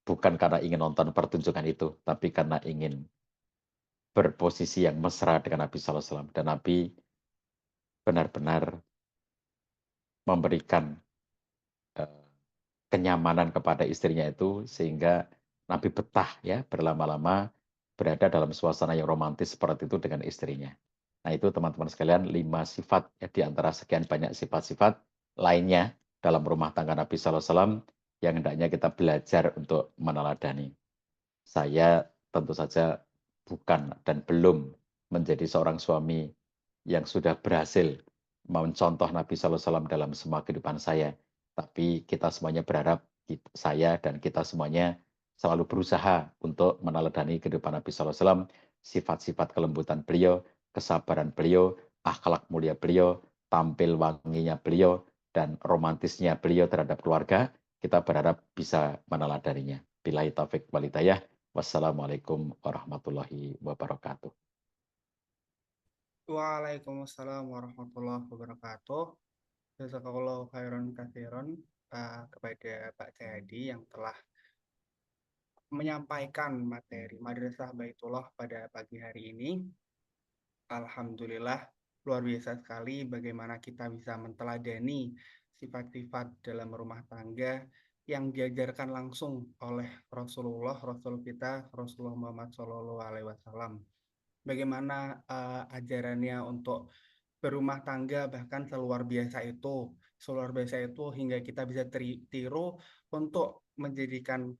bukan karena ingin nonton pertunjukan itu, tapi karena ingin berposisi yang mesra dengan Nabi sallallahu alaihi wasallam dan Nabi benar-benar memberikan, eee, kenyamanan kepada istrinya itu sehingga Nabi betah ya berlama-lama berada dalam suasana yang romantis seperti itu dengan istrinya. Nah itu teman-teman sekalian 5 sifat ya di antara sekian banyak sifat-sifat lainnya dalam rumah tangga Nabi sallallahu alaihi wasallam yang hendaknya kita belajar untuk meneladani. Saya tentu saja bukan dan belum menjadi seorang suami yang sudah berhasil mencontoh Nabi sallallahu alaihi wasallam dalam semua kehidupan saya. Tapi kita semuanya berharap saya dan kita semuanya selalu berusaha untuk meneladani kehidupan Nabi sallallahu alaihi wasallam, sifat-sifat kelembutan beliau, kesabaran beliau, akhlak mulia beliau, tampil wanginya beliau, dan romantisnya beliau terhadap keluarga. Kita berharap bisa meneladaninya. Billahi taufik wal hidayah. Wassalamualaikum warahmatullahi wabarakatuh. Waalaikumsalam warahmatullahi wabarakatuh. Jazakallahu khairan katsiran kepada Pak Jayadi yang telah menyampaikan materi Madrasah Baitullah pada pagi hari ini. Alhamdulillah, luar biasa sekali bagaimana kita bisa menteladani sifat-sifat dalam rumah tangga yang diajarkan langsung oleh Rasulullah, Rasul kita, Rasulullah Muhammad SAW. Bagaimana ajarannya untuk berumah tangga bahkan seluar biasa itu hingga kita bisa tiru untuk menjadikan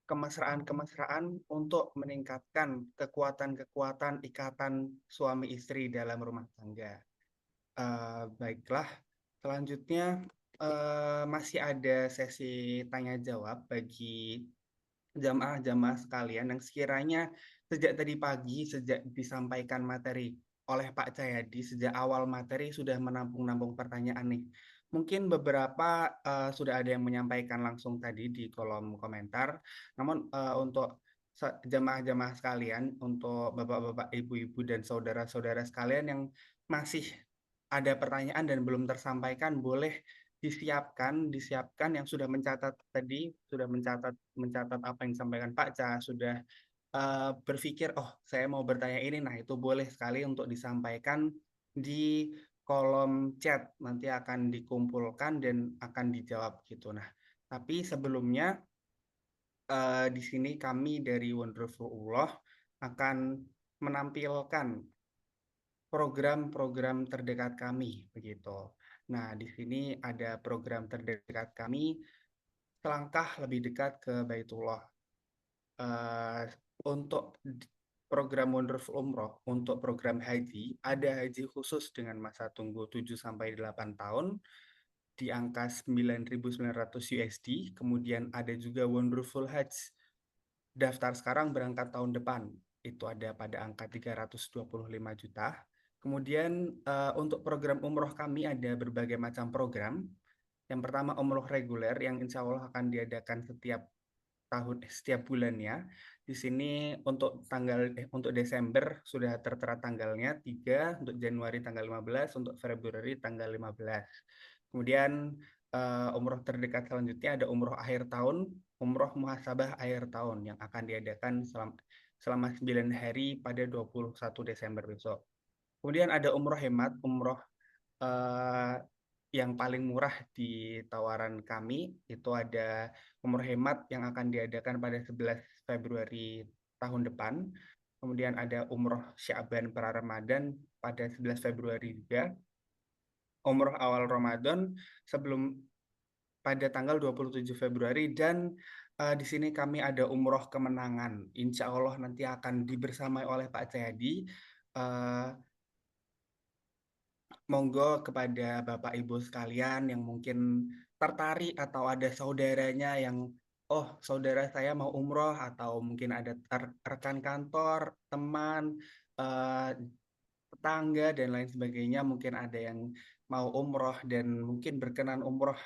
kemesraan-kemesraan untuk meningkatkan kekuatan-kekuatan ikatan suami istri dalam rumah tangga. Baiklah, selanjutnya masih ada sesi tanya jawab bagi jamaah-jamaah sekalian yang sekiranya sejak tadi pagi, sejak disampaikan materi oleh Pak Cahyadi, sejak awal materi sudah menampung-nampung pertanyaan nih. Mungkin beberapa sudah ada yang menyampaikan langsung tadi di kolom komentar, namun untuk jamaah-jamaah sekalian, untuk bapak-bapak, ibu-ibu, dan saudara-saudara sekalian yang masih ada pertanyaan dan belum tersampaikan, boleh disiapkan yang sudah mencatat tadi, sudah mencatat apa yang disampaikan Pak Ca, sudah berpikir, oh saya mau bertanya ini, nah itu boleh sekali untuk disampaikan di kolom chat, nanti akan dikumpulkan dan akan dijawab gitu. Nah, tapi sebelumnya di sini kami dari Wonderfulullah akan menampilkan program-program terdekat kami begitu. Nah, di sini ada program terdekat kami selangkah lebih dekat ke Baitullah. Untuk program Wonderful Umroh, untuk program haji, ada haji khusus dengan masa tunggu 7-8 tahun di angka 9.900 USD. Kemudian ada juga Wonderful Hajj, daftar sekarang berangkat tahun depan. Itu ada pada angka 325 juta. Kemudian untuk program umroh kami ada berbagai macam program. Yang pertama umroh reguler yang insya Allah akan diadakan setiap bulannya. Di sini untuk Desember sudah tertera tanggalnya 3, untuk Januari tanggal 15, untuk Februari tanggal 15. Kemudian umroh terdekat selanjutnya ada umroh akhir tahun, umroh muhasabah akhir tahun yang akan diadakan selama 9 hari pada 21 Desember besok. Kemudian ada umroh hemat, umroh yang paling murah di tawaran kami, itu ada umroh hemat yang akan diadakan pada 11 Februari tahun depan. Kemudian ada umroh Sya'ban pra Ramadan pada 11 Februari juga. Umroh awal Ramadan pada tanggal 27 Februari, dan di sini kami ada umroh kemenangan. Insya Allah nanti akan dibersamai oleh Pak Cahyadi. Monggo kepada Bapak Ibu sekalian yang mungkin tertarik atau ada saudaranya yang, oh saudara saya mau umroh, atau mungkin ada rekan kantor, teman, tetangga, dan lain sebagainya, mungkin ada yang mau umroh dan mungkin berkenan umroh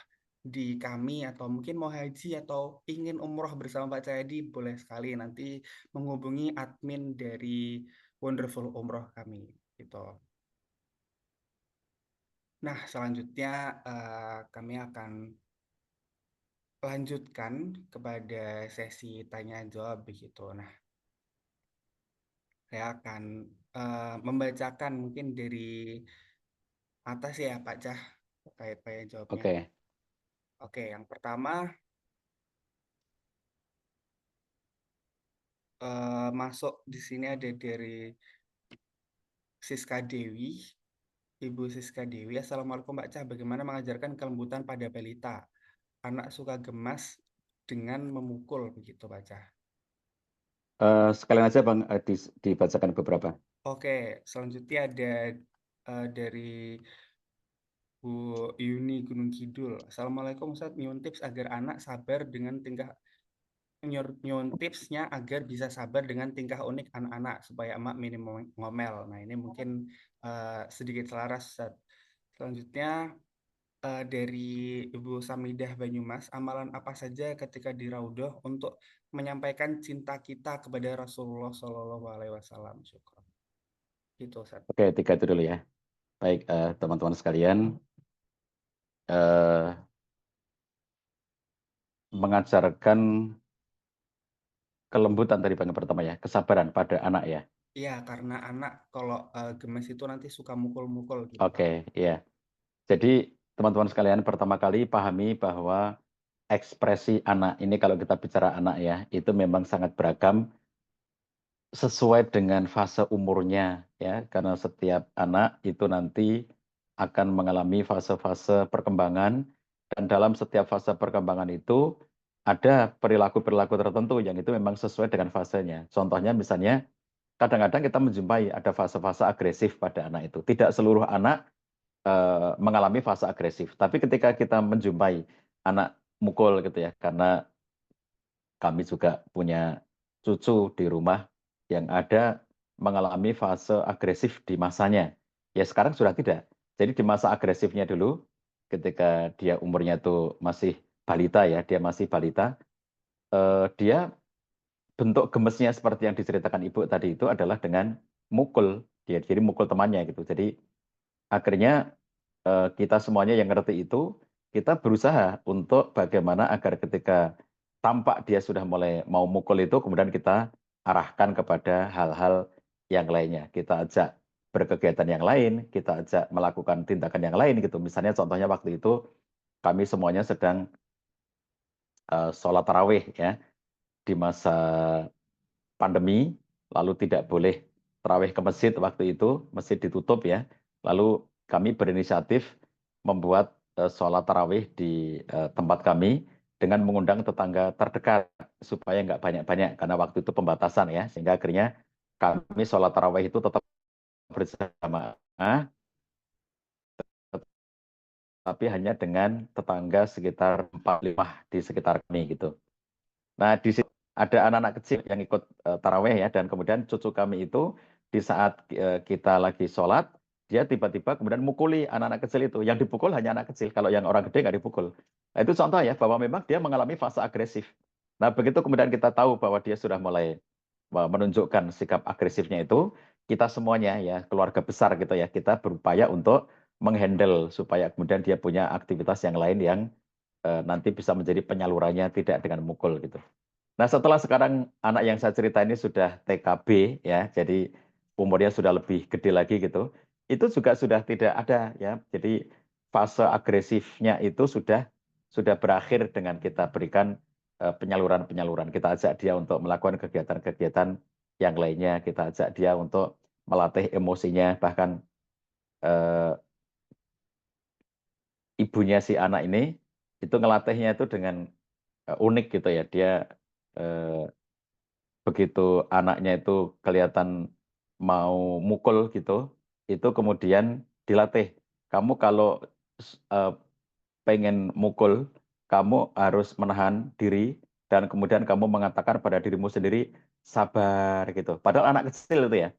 di kami atau mungkin mau haji atau ingin umroh bersama Pak Cahyadi, boleh sekali nanti menghubungi admin dari Wonderful Umroh kami gitu. Nah, selanjutnya kami akan lanjutkan kepada sesi tanya jawab begitu. Nah, saya akan membacakan mungkin dari atas ya Pak Cah terkait tanya jawabnya. Oke. Oke, yang pertama masuk di sini ada dari Siska Dewi, Ibu Siska Dewi. Assalamualaikum Mbak Cah, bagaimana mengajarkan kelembutan pada balita? Anak suka gemas dengan memukul begitu Pak Cah. Sekalian aja Bang, dibacakan beberapa. Oke, selanjutnya ada dari Bu Yuni Gunung Kidul. Assalamualaikum Ustaz, nyun tips agar anak sabar dengan tingkah nyun tipsnya agar bisa sabar dengan tingkah unik anak-anak supaya emak minim ngomel. Nah, ini mungkin sedikit selaras Ustaz. Selanjutnya dari Ibu Samidah Banyumas, amalan apa saja ketika di Raudhah untuk menyampaikan cinta kita kepada Rasulullah Shallallahu Alaihi Wasallam. Syukur. Gitu, Ustaz. Oke, 3 itu dulu ya. Baik, teman-teman sekalian, mengajarkan kelembutan tadi Bang yang pertama ya, kesabaran pada anak ya. Iya, karena anak kalau gemes itu nanti suka mukul-mukul gitu, Pak. Oke, iya. Jadi teman-teman sekalian, pertama kali pahami bahwa ekspresi anak ini kalau kita bicara anak ya, itu memang sangat beragam sesuai dengan fase umurnya ya, karena setiap anak itu nanti akan mengalami fase-fase perkembangan dan dalam setiap fase perkembangan itu ada perilaku-perilaku tertentu yang itu memang sesuai dengan fasenya. Contohnya misalnya kadang-kadang kita menjumpai ada fase-fase agresif pada anak itu. Tidak seluruh anak mengalami fase agresif, tapi ketika kita menjumpai anak mukul gitu ya, karena kami juga punya cucu di rumah yang ada mengalami fase agresif di masanya. Ya sekarang sudah tidak. Jadi di masa agresifnya dulu, ketika dia umurnya itu masih balita ya, dia masih balita, dia bentuk gemesnya seperti yang diceritakan ibu tadi itu adalah dengan mukul dia, jadi mukul temannya gitu. Jadi akhirnya kita semuanya yang ngerti itu, kita berusaha untuk bagaimana agar ketika tampak dia sudah mulai mau mukul itu, kemudian kita arahkan kepada hal-hal yang lainnya. Kita ajak berkegiatan yang lain, kita ajak melakukan tindakan yang lain gitu. Misalnya contohnya waktu itu kami semuanya sedang sholat tarawih ya di masa pandemi, lalu tidak boleh tarawih ke masjid waktu itu, masjid ditutup ya. Lalu kami berinisiatif membuat sholat tarawih di tempat kami dengan mengundang tetangga terdekat supaya nggak banyak-banyak karena waktu itu pembatasan ya, sehingga akhirnya kami sholat tarawih itu tetap berjamaah, tapi hanya dengan tetangga sekitar 4-5 di sekitar kami gitu. Nah, di situ ada anak-anak kecil yang ikut taraweh ya, dan kemudian cucu kami itu di saat kita lagi sholat, dia tiba-tiba kemudian mukuli anak-anak kecil itu. Yang dipukul hanya anak kecil, kalau yang orang gede nggak dipukul. Nah, itu contoh ya, bahwa memang dia mengalami fase agresif. Nah, begitu kemudian kita tahu bahwa dia sudah mulai menunjukkan sikap agresifnya itu, kita semuanya ya, keluarga besar gitu ya, kita berupaya untuk menghandle supaya kemudian dia punya aktivitas yang lain yang nanti bisa menjadi penyalurannya tidak dengan mukul gitu. Nah, setelah sekarang anak yang saya cerita ini sudah TKB ya, jadi umurnya sudah lebih gede lagi gitu. Itu juga sudah tidak ada ya. Jadi fase agresifnya itu sudah berakhir dengan kita berikan penyaluran-penyaluran. Kita ajak dia untuk melakukan kegiatan-kegiatan yang lainnya, kita ajak dia untuk melatih emosinya, bahkan ibunya si anak ini itu ngelatihnya itu dengan unik gitu ya. Dia begitu anaknya itu kelihatan mau mukul gitu, itu kemudian dilatih. Kamu kalau pengen mukul, kamu harus menahan diri dan kemudian kamu mengatakan pada dirimu sendiri sabar gitu. Padahal anak kecil itu ya.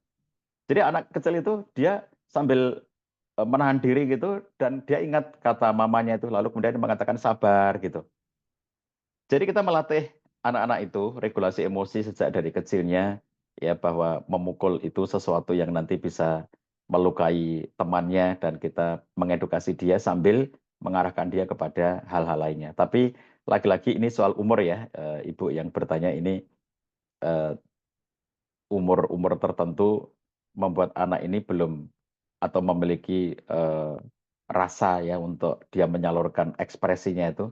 Jadi anak kecil itu dia sambil menahan diri gitu, dan dia ingat kata mamanya itu, lalu kemudian mengatakan sabar gitu. Jadi kita melatih anak-anak itu regulasi emosi sejak dari kecilnya, ya, bahwa memukul itu sesuatu yang nanti bisa melukai temannya, dan kita mengedukasi dia sambil mengarahkan dia kepada hal-hal lainnya. Tapi lagi-lagi ini soal umur ya, Ibu yang bertanya ini, eh, umur-umur tertentu membuat anak ini belum atau memiliki rasa ya untuk dia menyalurkan ekspresinya itu,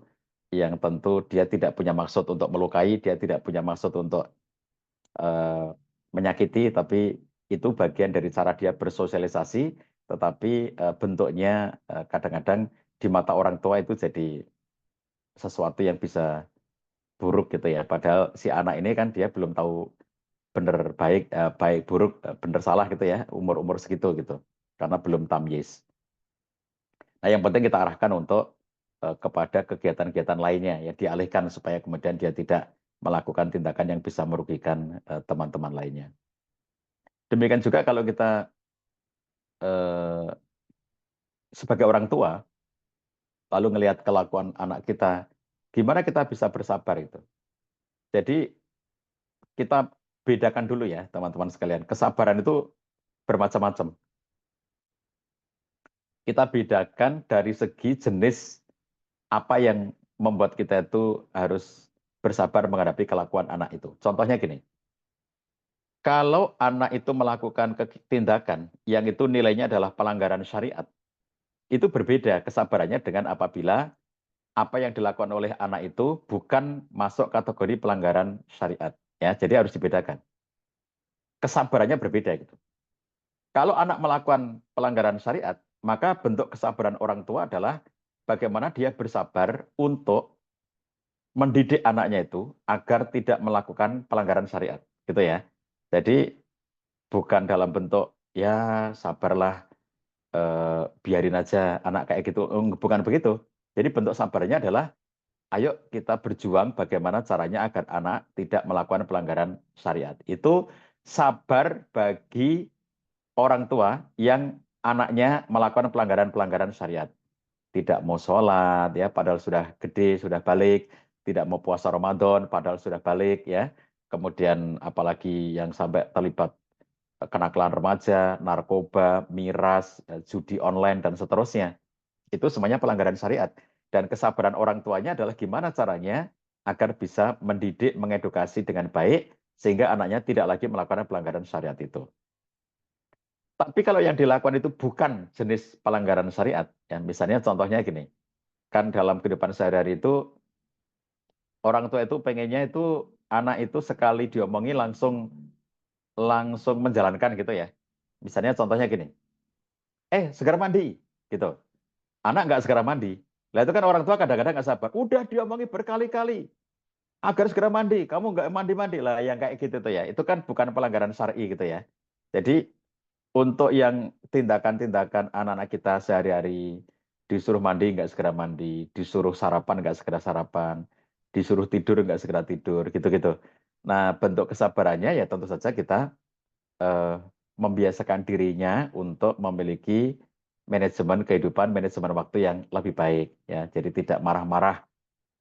yang tentu dia tidak punya maksud untuk melukai, dia tidak punya maksud untuk eh, menyakiti, tapi itu bagian dari cara dia bersosialisasi, tetapi bentuknya kadang-kadang di mata orang tua itu jadi sesuatu yang bisa buruk gitu ya. Padahal si anak ini kan dia belum tahu benar baik, baik buruk, benar salah gitu ya, umur-umur segitu gitu, karena belum tamyiz. Nah, yang penting kita arahkan untuk kepada kegiatan-kegiatan lainnya, ya, dialihkan supaya kemudian dia tidak melakukan tindakan yang bisa merugikan teman-teman lainnya. Demikian juga kalau kita eh, sebagai orang tua lalu ngelihat kelakuan anak kita, gimana kita bisa bersabar itu. Jadi kita bedakan dulu ya teman-teman sekalian, kesabaran itu bermacam-macam. Kita bedakan dari segi jenis apa yang membuat kita itu harus bersabar menghadapi kelakuan anak itu. Contohnya gini, kalau anak itu melakukan tindakan yang itu nilainya adalah pelanggaran syariat, itu berbeda kesabarannya dengan apabila apa yang dilakukan oleh anak itu bukan masuk kategori pelanggaran syariat. Ya, jadi harus dibedakan. Kesabarannya berbeda gitu. Kalau anak melakukan pelanggaran syariat, maka bentuk kesabaran orang tua adalah bagaimana dia bersabar untuk mendidik anaknya itu agar tidak melakukan pelanggaran syariat, gitu ya. Jadi bukan dalam bentuk ya sabarlah, biarin aja anak kayak gitu, bukan begitu. Jadi bentuk sabarnya adalah ayo kita berjuang bagaimana caranya agar anak tidak melakukan pelanggaran syariat. Itu sabar bagi orang tua yang anaknya melakukan pelanggaran-pelanggaran syariat. Tidak mau sholat ya padahal sudah gede, sudah balik, tidak mau puasa Ramadan padahal sudah balik ya. Kemudian apalagi yang sampai terlibat kenakalan remaja, narkoba, miras, judi online dan seterusnya. Itu semuanya pelanggaran syariat. Dan kesabaran orang tuanya adalah gimana caranya agar bisa mendidik, mengedukasi dengan baik sehingga anaknya tidak lagi melakukan pelanggaran syariat itu. Tapi kalau yang dilakukan itu bukan jenis pelanggaran syariat, ya misalnya contohnya gini, kan dalam kehidupan sehari-hari itu orang tua itu pengennya itu anak itu sekali diomongi langsung langsung menjalankan gitu ya. Misalnya contohnya gini, segera mandi gitu. Anak nggak segera mandi. Lah itu kan orang tua kadang-kadang nggak sabar. Udah diomongi berkali-kali agar segera mandi, kamu nggak mandi-mandi lah yang kayak gitu tuh ya. Itu kan bukan pelanggaran syar'i gitu ya. Jadi untuk yang tindakan-tindakan anak-anak kita sehari-hari, disuruh mandi nggak segera mandi, disuruh sarapan nggak segera sarapan, disuruh tidur nggak segera tidur, gitu-gitu. Nah, bentuk kesabarannya ya tentu saja kita eh, membiasakan dirinya untuk memiliki manajemen kehidupan, manajemen waktu yang lebih baik, ya. Jadi tidak marah-marah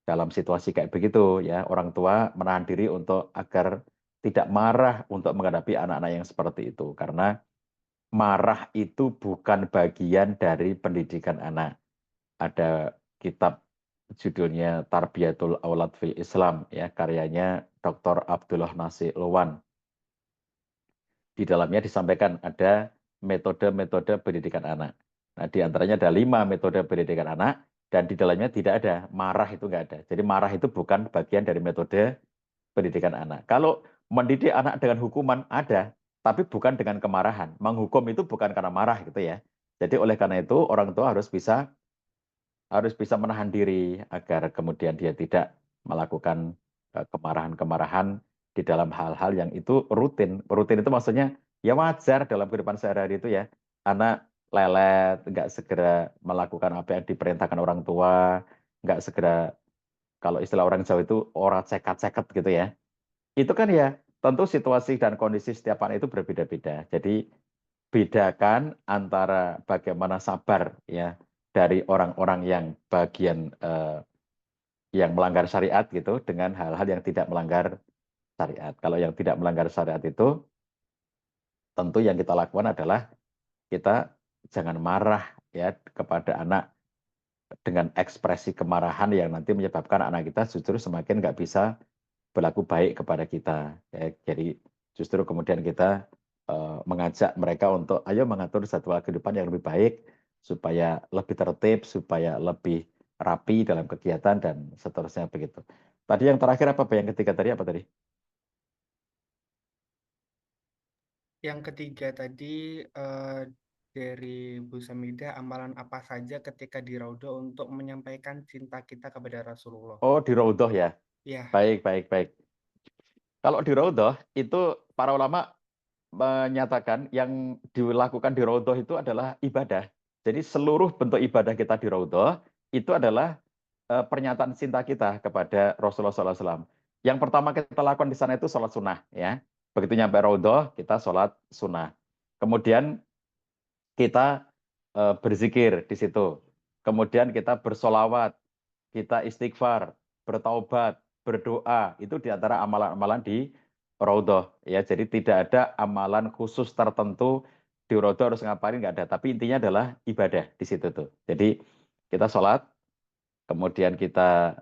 dalam situasi kayak begitu, ya. Orang tua menahan diri untuk agar tidak marah untuk menghadapi anak-anak yang seperti itu, karena marah itu bukan bagian dari pendidikan anak. Ada kitab judulnya Tarbiyatul Aulad fil Islam, ya, karyanya Dr. Abdullah Nasir Luwan. Di dalamnya disampaikan ada metode-metode pendidikan anak. Nah, di antaranya ada 5 metode pendidikan anak, dan di dalamnya tidak ada marah, itu nggak ada. Jadi marah itu bukan bagian dari metode pendidikan anak. Kalau mendidik anak dengan hukuman ada, tapi bukan dengan kemarahan. Menghukum itu bukan karena marah gitu ya. Jadi oleh karena itu orang tua harus bisa menahan diri agar kemudian dia tidak melakukan kemarahan-kemarahan di dalam hal-hal yang itu rutin. Rutin itu maksudnya ya wajar dalam kehidupan sehari-hari itu ya. Anak lelet, nggak segera melakukan apa yang diperintahkan orang tua, nggak segera, kalau istilah orang Jawa itu ora cekat-ceket gitu ya. Itu kan ya tentu situasi dan kondisi setiap anak itu berbeda-beda. Jadi bedakan antara bagaimana sabar ya dari orang-orang yang bagian yang melanggar syariat gitu dengan hal-hal yang tidak melanggar syariat. Kalau yang tidak melanggar syariat itu tentu yang kita lakukan adalah kita jangan marah ya kepada anak dengan ekspresi kemarahan yang nanti menyebabkan anak kita justru semakin nggak bisa berlaku baik kepada kita. Ya. Jadi justru kemudian kita mengajak mereka untuk ayo mengatur jadwal kehidupan yang lebih baik supaya lebih tertib, supaya lebih rapi dalam kegiatan dan seterusnya begitu. Tadi yang terakhir apa? Yang ketiga tadi apa tadi? Yang ketiga tadi dari Bu Samidah, amalan apa saja ketika di Raudhah untuk menyampaikan cinta kita kepada Rasulullah? Oh, di Raudhah ya. Ya, Baik, baik, baik. Kalau di Raudhah itu para ulama menyatakan yang dilakukan di Raudhah itu adalah ibadah. Jadi seluruh bentuk ibadah kita di Raudhah itu adalah pernyataan cinta kita kepada Rasulullah SAW. Yang pertama kita lakukan di sana itu sholat sunnah, ya. Begitu nyampe Raudhah kita sholat sunnah. Kemudian kita berzikir di situ. Kemudian kita bersolawat, kita istighfar, bertaubat, berdoa. Itu di antara amalan-amalan di Raudhah. Ya, jadi tidak ada amalan khusus tertentu di Raudhah harus ngapain, nggak ada. Tapi intinya adalah ibadah di situ tuh. Jadi kita sholat, kemudian kita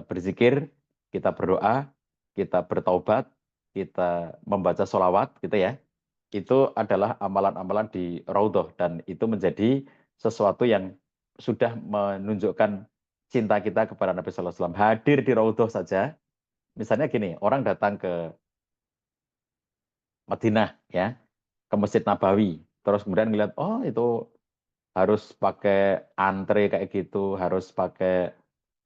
berzikir, kita berdoa, kita bertaubat, kita membaca sholawat, gitu ya. Itu adalah amalan-amalan di Raudhah dan itu menjadi sesuatu yang sudah menunjukkan cinta kita kepada Nabi Sallallahu Alaihi Wasallam. Hadir di Raudhah saja, misalnya gini, orang datang ke Madinah ya, ke Masjid Nabawi, terus kemudian ngeliat, oh itu harus pakai antre kayak gitu, harus pakai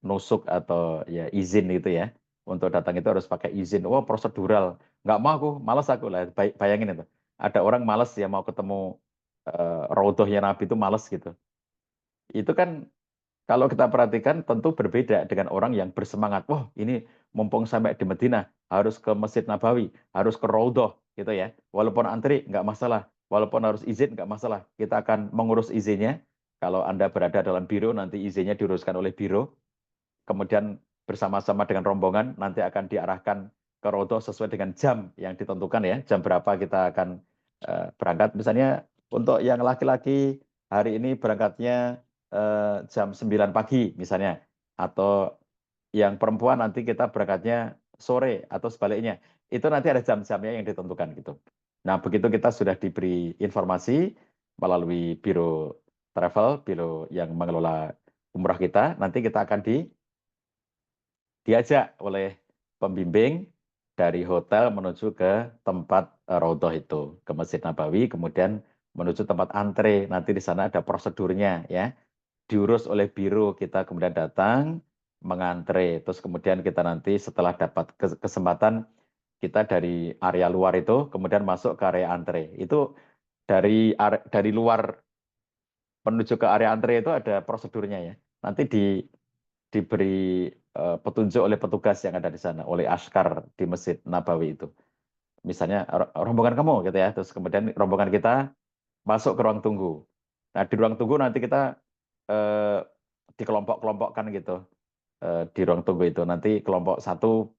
nusuk atau ya izin gitu ya. Untuk datang itu harus pakai izin. Wah, prosedural. Nggak mau aku, malas aku lah. Bayangin itu. Ada orang malas ya mau ketemu Raudhahnya Nabi itu malas gitu. Itu kan kalau kita perhatikan tentu berbeda dengan orang yang bersemangat. Wah, ini mumpung sampai di Madinah, harus ke Masjid Nabawi, harus ke Raudhah gitu ya. Walaupun antri nggak masalah, walaupun harus izin nggak masalah. Kita akan mengurus izinnya. Kalau Anda berada dalam biro, nanti izinnya diuruskan oleh biro. Kemudian bersama-sama dengan rombongan nanti akan diarahkan ke Raudhah sesuai dengan jam yang ditentukan ya. Jam berapa kita akan berangkat. Misalnya untuk yang laki-laki hari ini berangkatnya jam 9 pagi misalnya. Atau yang perempuan nanti kita berangkatnya sore atau sebaliknya. Itu nanti ada jam-jamnya yang ditentukan gitu. Nah, begitu kita sudah diberi informasi melalui biro travel, biro yang mengelola umrah kita, nanti kita akan diajak oleh pembimbing dari hotel menuju ke tempat Raudhah itu, ke Masjid Nabawi, kemudian menuju tempat antre. Nanti di sana ada prosedurnya ya. Diurus oleh biro, kita kemudian datang mengantre. Terus kemudian kita nanti setelah dapat kesempatan kita dari area luar itu kemudian masuk ke area antre. Itu dari luar menuju ke area antre itu ada prosedurnya ya. Nanti diberi petunjuk oleh petugas yang ada di sana, oleh askar di Masjid Nabawi itu. Misalnya rombongan kamu gitu ya, terus kemudian rombongan kita masuk ke ruang tunggu. Nah, di ruang tunggu nanti kita eh, dikelompok-kelompokkan gitu. Di ruang tunggu itu nanti kelompok satu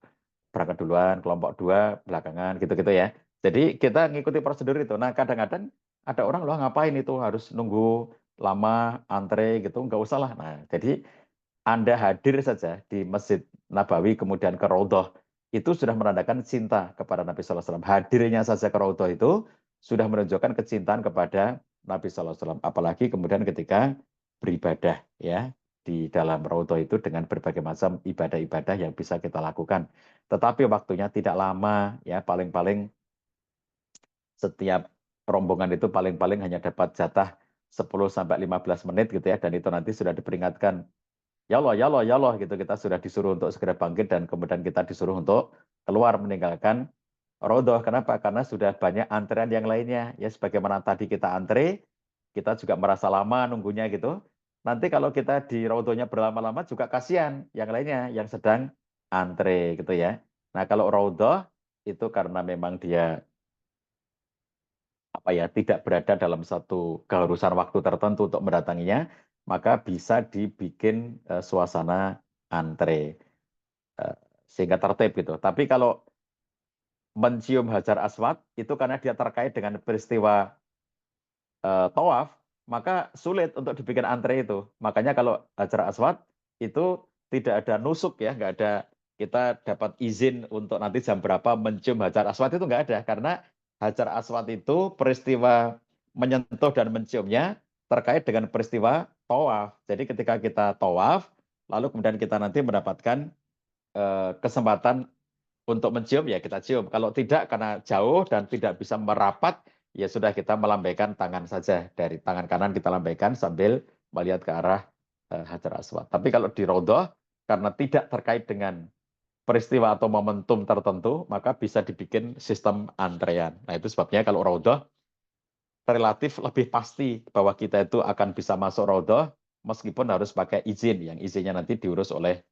berangkat duluan, kelompok dua belakangan gitu-gitu ya. Jadi kita ngikuti prosedur itu. Nah, kadang-kadang ada orang loh ngapain itu harus nunggu lama antre gitu, nggak usah lah. Nah, jadi anda hadir saja di Masjid Nabawi kemudian ke Raudhah itu sudah menandakan cinta kepada Nabi Sallallahu Alaihi Wasallam. Hadirnya saja ke Raudhah itu sudah menunjukkan kecintaan kepada Nabi Sallallahu Alaihi Wasallam. Apalagi kemudian ketika beribadah ya di dalam Raudhah itu dengan berbagai macam ibadah-ibadah yang bisa kita lakukan. Tetapi waktunya tidak lama ya, paling-paling setiap rombongan itu paling-paling hanya dapat jatah 10 sampai 15 menit gitu ya, dan itu nanti sudah diperingatkan ya Allah, ya Allah, ya Allah gitu, kita sudah disuruh untuk segera bangkit dan kemudian kita disuruh untuk keluar meninggalkan Raudhah. Kenapa? Karena sudah banyak antrean yang lainnya. Ya sebagaimana tadi kita antre, kita juga merasa lama nunggunya gitu. Nanti kalau kita di Raudhahnya berlama-lama juga kasihan yang lainnya yang sedang antre gitu ya. Nah, kalau Raudhah itu karena memang dia tidak berada dalam satu keharusan waktu tertentu untuk mendatanginya, maka bisa dibikin suasana antre sehingga tertib gitu. Tapi kalau mencium Hajar Aswad itu karena dia terkait dengan peristiwa tawaf, maka sulit untuk dibikin antre itu. Makanya kalau Hajar Aswad itu tidak ada nusuk ya, nggak ada kita dapat izin untuk nanti jam berapa mencium Hajar Aswad itu nggak ada, karena Hajar Aswad itu peristiwa menyentuh dan menciumnya terkait dengan peristiwa tawaf. Jadi ketika kita tawaf, lalu kemudian kita nanti mendapatkan kesempatan untuk mencium ya kita cium. Kalau tidak karena jauh dan tidak bisa merapat, ya sudah kita melambaikan tangan saja. Dari tangan kanan kita lambaikan sambil melihat ke arah Hajar Aswad. Tapi kalau di Raudhah, karena tidak terkait dengan peristiwa atau momentum tertentu, maka bisa dibikin sistem antrean. Nah itu sebabnya kalau Raudhah relatif lebih pasti bahwa kita itu akan bisa masuk Raudhah meskipun harus pakai izin, yang izinnya nanti diurus oleh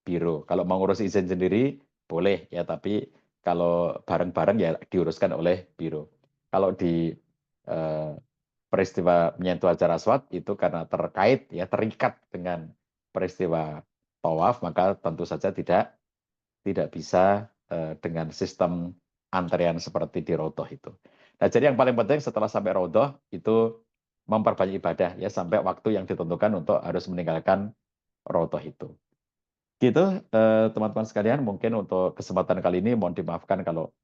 biro. Kalau mau ngurus izin sendiri boleh ya, tapi kalau bareng-bareng ya diuruskan oleh biro. Kalau di peristiwa menyentuh Hajar Aswad itu karena terkait ya terikat dengan peristiwa tawaf, maka tentu saja tidak bisa dengan sistem antrean seperti di Raudhah itu. Nah, jadi yang paling penting setelah sampai Raudhah itu memperbanyak ibadah ya sampai waktu yang ditentukan untuk harus meninggalkan Raudhah itu. Gitu, teman-teman sekalian, mungkin untuk kesempatan kali ini mohon dimaafkan kalau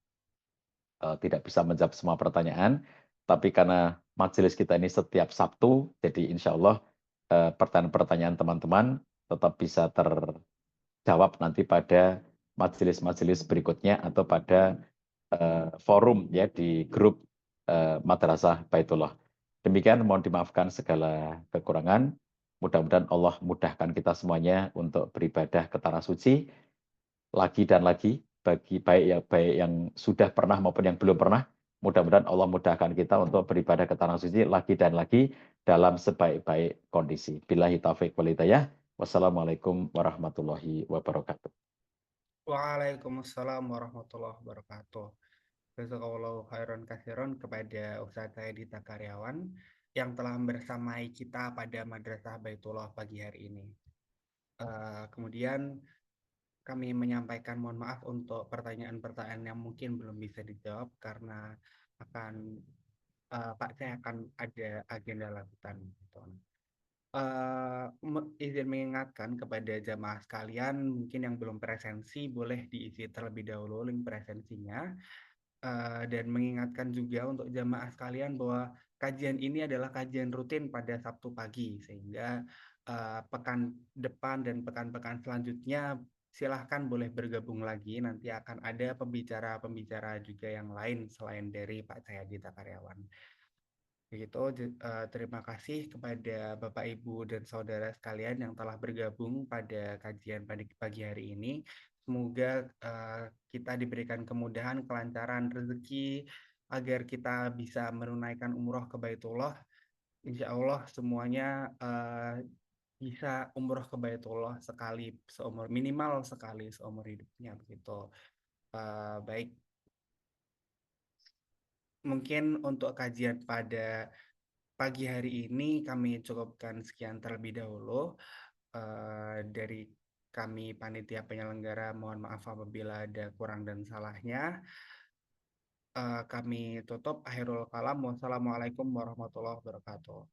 tidak bisa menjawab semua pertanyaan, tapi karena majelis kita ini setiap Sabtu, jadi insya Allah pertanyaan-pertanyaan teman-teman tetap bisa terjawab nanti pada majelis-majelis berikutnya atau pada forum ya di grup Madrasah Baitullah. Demikian, mohon dimaafkan segala kekurangan. Mudah-mudahan Allah mudahkan kita semuanya untuk beribadah ke tanah suci lagi dan lagi, bagi baik yang sudah pernah maupun yang belum pernah. Mudah-mudahan Allah mudahkan kita untuk beribadah ke tanah suci lagi dan lagi dalam sebaik-baik kondisi. Billahi taufiq wal hidayah. Wassalamualaikum warahmatullahi wabarakatuh. Waalaikumsalam warahmatullahi wabarakatuh. Jazakallahu khairan katsiran kepada Ustadz Dita Karyawan yang telah bersamai kita pada Madrasah Baitullah pagi hari ini. Kemudian kami menyampaikan mohon maaf untuk pertanyaan-pertanyaan yang mungkin belum bisa dijawab karena Pak saya akan ada agenda lanjutan. Gitu. Izin mengingatkan kepada jamaah sekalian mungkin yang belum presensi boleh diisi terlebih dahulu link presensinya. Dan mengingatkan juga untuk jamaah sekalian bahwa kajian ini adalah kajian rutin pada Sabtu pagi, sehingga pekan depan dan pekan-pekan selanjutnya silahkan boleh bergabung lagi. Nanti akan ada pembicara-pembicara juga yang lain selain dari Pak Cahyadi Karyawan. Begitu, terima kasih kepada Bapak, Ibu, dan Saudara sekalian yang telah bergabung pada kajian pagi hari ini. Semoga kita diberikan kemudahan, kelancaran rezeki, agar kita bisa menunaikan umroh ke Baitullah. Insya Allah semuanya bisa umroh ke Baitullah minimal sekali seumur hidupnya. Begitu. Baik, mungkin untuk kajian pada pagi hari ini kami cukupkan sekian terlebih dahulu. Dari kami panitia penyelenggara mohon maaf apabila ada kurang dan salahnya. Kami tutup. Akhirul kalam. Wassalamualaikum warahmatullahi wabarakatuh.